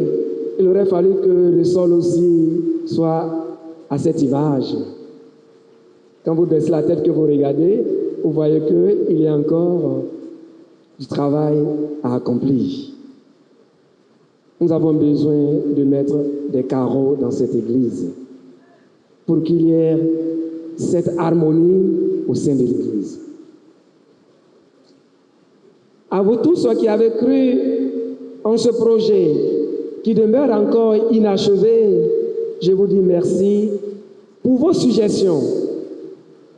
il aurait fallu que le sol aussi soit à cette image. Quand vous baissez la tête, que vous regardez, vous voyez qu'il y a encore du travail à accomplir. Nous avons besoin de mettre des carreaux dans cette église pour qu'il y ait cette harmonie au sein de l'église. À vous tous ceux qui avez cru en ce projet qui demeure encore inachevé, je vous dis merci pour vos suggestions,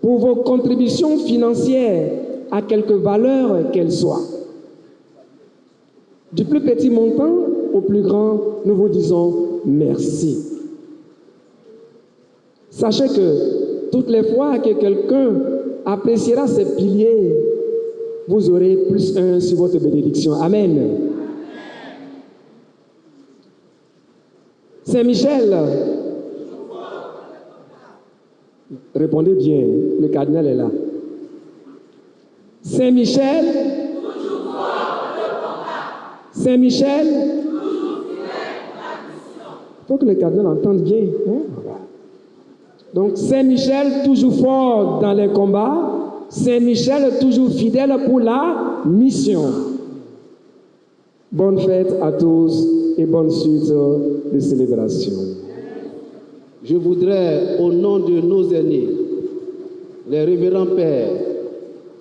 pour vos contributions financières à quelque valeur qu'elles soient. Du plus petit montant au plus grand, nous vous disons merci. Sachez que toutes les fois que quelqu'un appréciera ces piliers, vous aurez plus un sur votre bénédiction. Amen. Saint-Michel, répondez bien, le cardinal est là. Saint-Michel, Saint-Michel, il faut que le cardinal entende bien. Hein? Donc Saint-Michel, toujours fort dans les combats. Saint-Michel, toujours fidèle pour la mission. Bonne fête à tous et bonne suite de célébration. Je voudrais, au nom de nos aînés, les révérends pères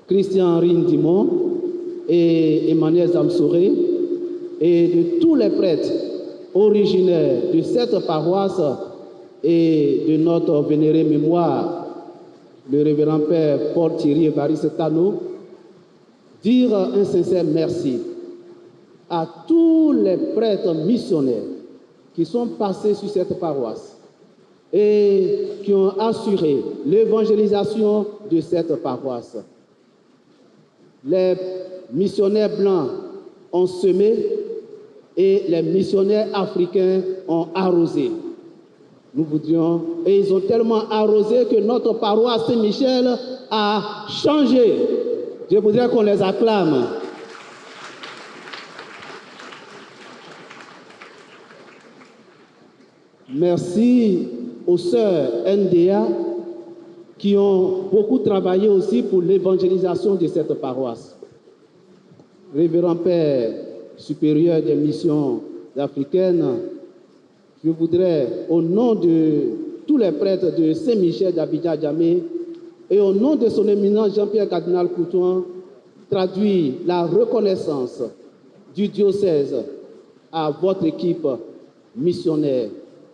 Christian-Henri Ndimon et Emmanuel Zamsoré, et de tous les prêtres originaires de cette paroisse et de notre vénéré mémoire, le révérend père Paul Thierry Évariste Tano, dire un sincère merci à tous les prêtres missionnaires qui sont passés sur cette paroisse et qui ont assuré l'évangélisation de cette paroisse. Les missionnaires blancs ont semé et les missionnaires africains ont arrosé. Nous voudrions, et ils ont tellement arrosé que notre paroisse Saint-Michel a changé. Je voudrais qu'on les acclame. Merci aux sœurs NDA qui ont beaucoup travaillé aussi pour l'évangélisation de cette paroisse. Révérend Père supérieur des missions africaines, je voudrais, au nom de tous les prêtres de Saint-Michel d'Abidjan-Djamé et au nom de son éminence Jean-Pierre Cardinal Coutuan, traduire la reconnaissance du diocèse à votre équipe missionnaire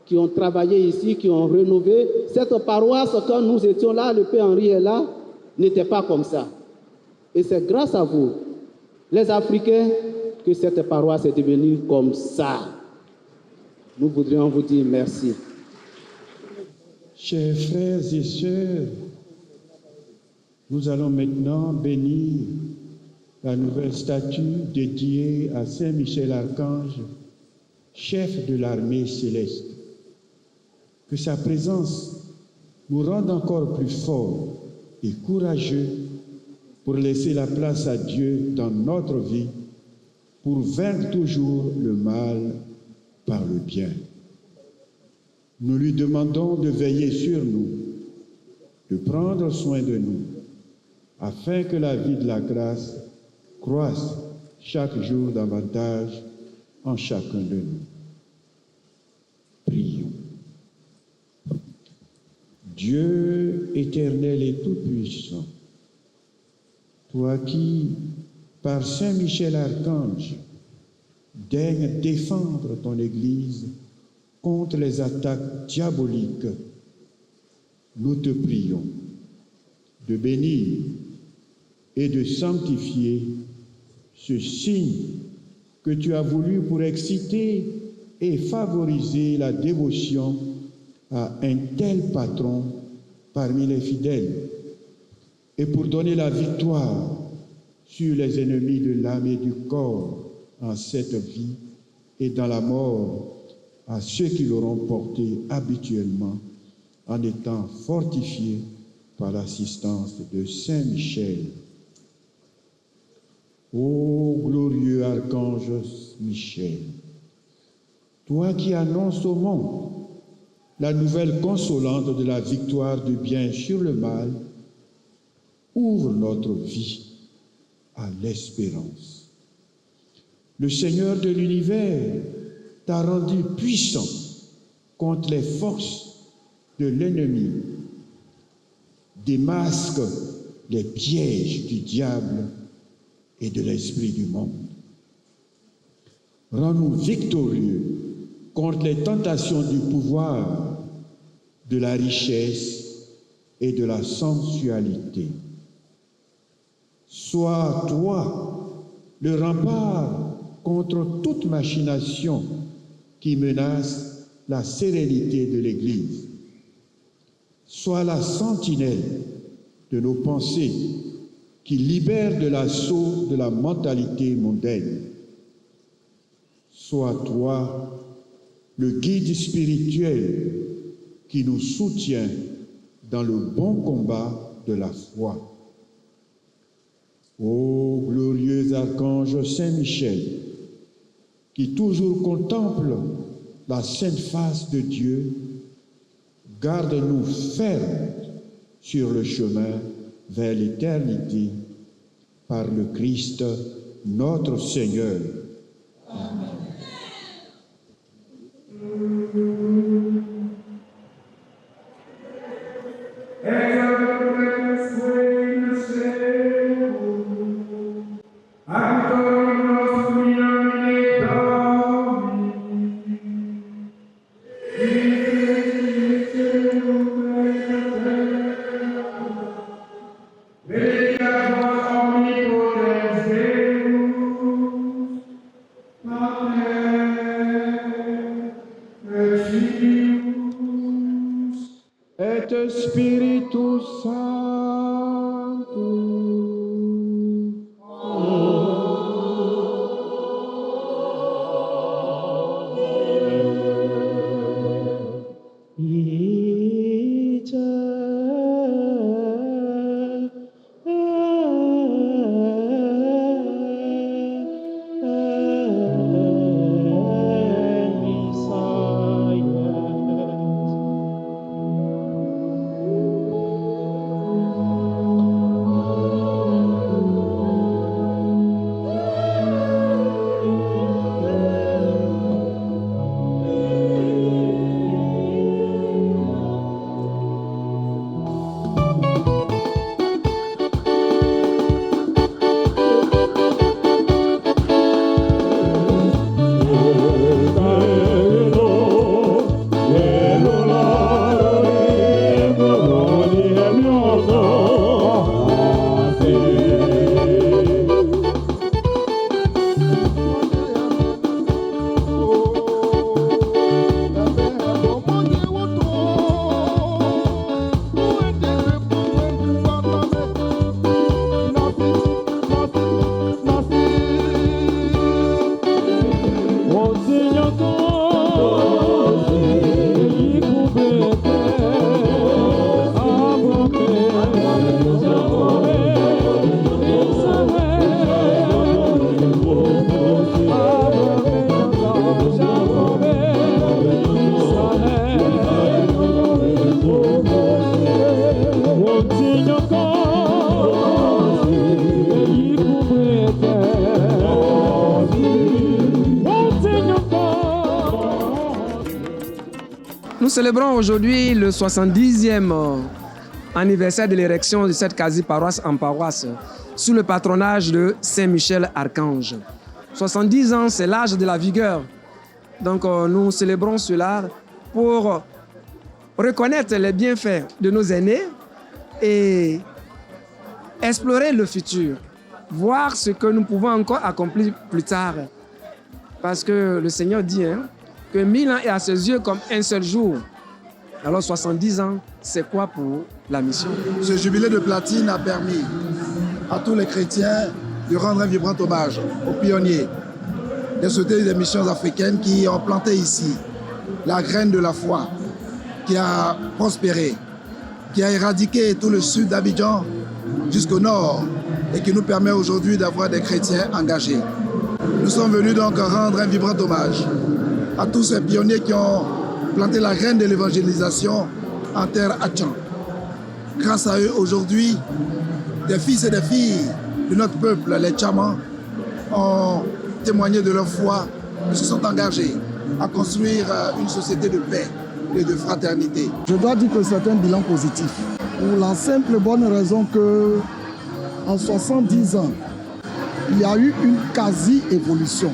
qui ont travaillé ici, qui ont rénové. Cette paroisse, quand nous étions là, le Père Henri est là, n'était pas comme ça. Et c'est grâce à vous, les Africains, que cette paroisse est devenue comme ça. Nous voudrions vous dire merci. Chers frères et sœurs, nous allons maintenant bénir la nouvelle statue dédiée à Saint Michel Archange, chef de l'armée céleste. Que sa présence nous rende encore plus forts et courageux pour laisser la place à Dieu dans notre vie, pour vaincre toujours le mal par le bien. nous lui demandons de veiller sur nous, de prendre soin de nous, afin que la vie de la grâce croisse chaque jour davantage en chacun de nous. Prions. Dieu éternel et tout-puissant, toi qui, par Saint Michel Archange, daignes défendre ton Église contre les attaques diaboliques, nous te prions de bénir et de sanctifier ce signe que tu as voulu pour exciter et favoriser la dévotion à un tel patron parmi les fidèles et pour donner la victoire sur les ennemis de l'âme et du corps en cette vie et dans la mort à ceux qui l'auront porté habituellement en étant fortifiés par l'assistance de Saint Michel. Ô glorieux archange Michel, toi qui annonces au monde la nouvelle consolante de la victoire du bien sur le mal, ouvre notre vie à l'espérance. Le Seigneur de l'univers t'a rendu puissant contre les forces de l'ennemi, démasque les pièges du diable et de l'esprit du monde. Rends-nous victorieux contre les tentations du pouvoir, de la richesse et de la sensualité. Sois toi le rempart contre toute machination qui menace la sérénité de l'Église. Sois la sentinelle de nos pensées qui libère de l'assaut de la mentalité mondaine. Sois toi le guide spirituel qui nous soutient dans le bon combat de la foi. Ô glorieux archange Saint-Michel, qui toujours contemple la sainte face de Dieu, garde-nous fermes sur le chemin vers l'éternité par le Christ notre Seigneur. Amen. Et Spiritus Sanctus. Senhor, Nous célébrons aujourd'hui le 70e anniversaire de l'érection de cette quasi-paroisse en paroisse sous le patronage de Saint-Michel-Archange. 70 ans, c'est l'âge de la vigueur. Donc nous célébrons cela pour reconnaître les bienfaits de nos aînés et explorer le futur, voir ce que nous pouvons encore accomplir plus tard. Parce que le Seigneur dit que 1000 ans est à ses yeux comme un seul jour. Alors 70 ans, c'est quoi pour la mission? Ce jubilé de platine a permis à tous les chrétiens de rendre un vibrant hommage aux pionniers des sociétés des missions africaines qui ont planté ici la graine de la foi, qui a prospéré, qui a éradiqué tout le sud d'Abidjan jusqu'au nord et qui nous permet aujourd'hui d'avoir des chrétiens engagés. Nous sommes venus donc rendre un vibrant hommage à tous ces pionniers qui ont planté la graine de l'évangélisation en terre Achan. Grâce à eux, aujourd'hui, des fils et des filles de notre peuple, les Tchamans, ont témoigné de leur foi et se sont engagés à construire une société de paix et de fraternité. Je dois dire que c'est un bilan positif, pour la simple bonne raison que en 70 ans, il y a eu une quasi-évolution,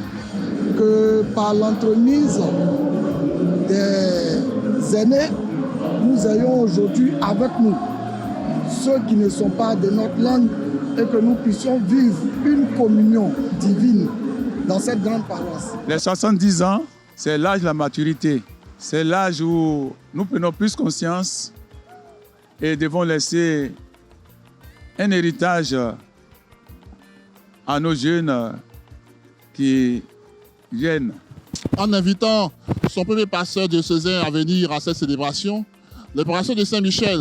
que par l'entremise des aînés, nous ayons aujourd'hui avec nous ceux qui ne sont pas de notre langue et que nous puissions vivre une communion divine dans cette grande paroisse. Les 70 ans, c'est l'âge de la maturité. C'est l'âge où nous prenons plus conscience et devons laisser un héritage à nos jeunes qui viennent. En invitant son premier pasteur diocésain à venir à cette célébration, les paroissiens de Saint-Michel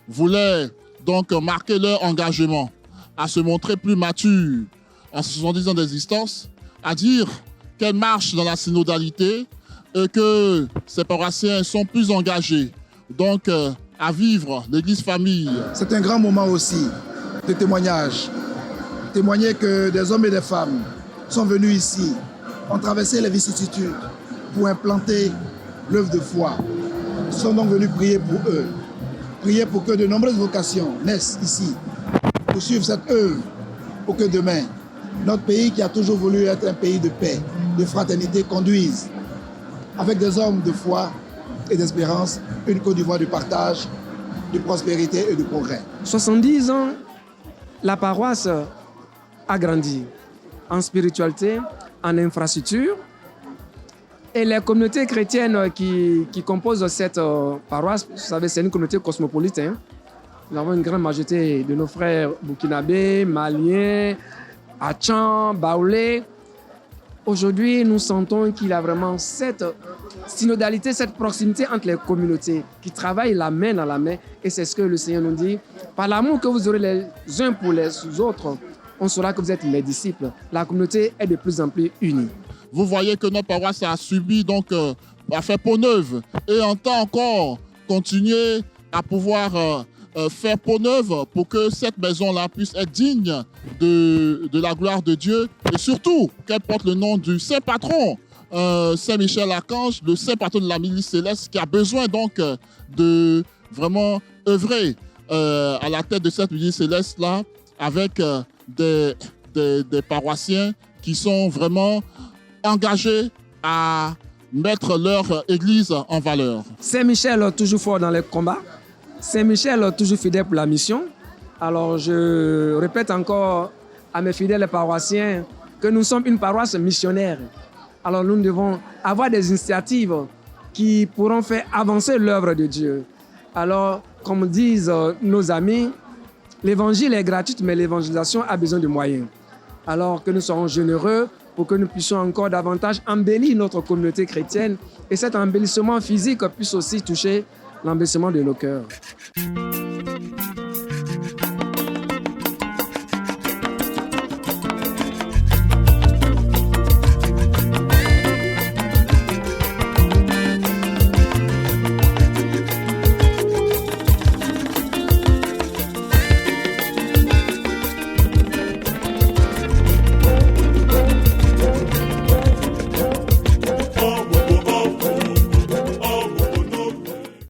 voulaient donc marquer leur engagement à se montrer plus matures en 70 ans d'existence, à dire qu'elles marchent dans la synodalité et que ces paroissiens sont plus engagés, donc à vivre l'Église famille. C'est un grand moment aussi de témoignage. Témoigner que des hommes et des femmes sont venus ici, ont traversé les vicissitudes pour implanter l'œuvre de foi. Ils sont donc venus prier pour eux. Prier pour que de nombreuses vocations naissent ici, pour suivre cette œuvre, pour que demain, notre pays qui a toujours voulu être un pays de paix, de fraternité, conduise, avec des hommes de foi et d'espérance, une Côte d'Ivoire de partage, de prospérité et de progrès. 70 ans, la paroisse a grandi en spiritualité, en infrastructure. Et les communautés chrétiennes qui composent cette paroisse, vous savez, c'est une communauté cosmopolite. Nous avons une grande majorité de nos frères burkinabés, maliens, Achan, Baoulé. Aujourd'hui, nous sentons qu'il y a vraiment cette synodalité, cette proximité entre les communautés qui travaillent la main dans la main. Et c'est ce que le Seigneur nous dit. Par l'amour que vous aurez les uns pour les autres, on saura que vous êtes mes disciples. La communauté est de plus en plus unie. Vous voyez que notre paroisse a subi, donc, a fait peau neuve et entend encore continuer à pouvoir faire peau neuve pour que cette maison-là puisse être digne de la gloire de Dieu et surtout qu'elle porte le nom du Saint Patron, Saint-Michel-Archange, le Saint Patron de la milice céleste qui a besoin donc de vraiment œuvrer à la tête de cette milice céleste-là avec des paroissiens qui sont vraiment engagés à mettre leur église en valeur. Saint-Michel toujours fort dans les combats. Saint-Michel toujours fidèle pour la mission. Alors je répète encore à mes fidèles paroissiens que nous sommes une paroisse missionnaire. Alors nous devons avoir des initiatives qui pourront faire avancer l'œuvre de Dieu. Alors, comme disent nos amis, l'évangile est gratuit, mais l'évangélisation a besoin de moyens. Alors que nous soyons généreux pour que nous puissions encore davantage embellir notre communauté chrétienne et cet embellissement physique puisse aussi toucher l'embellissement de nos cœurs.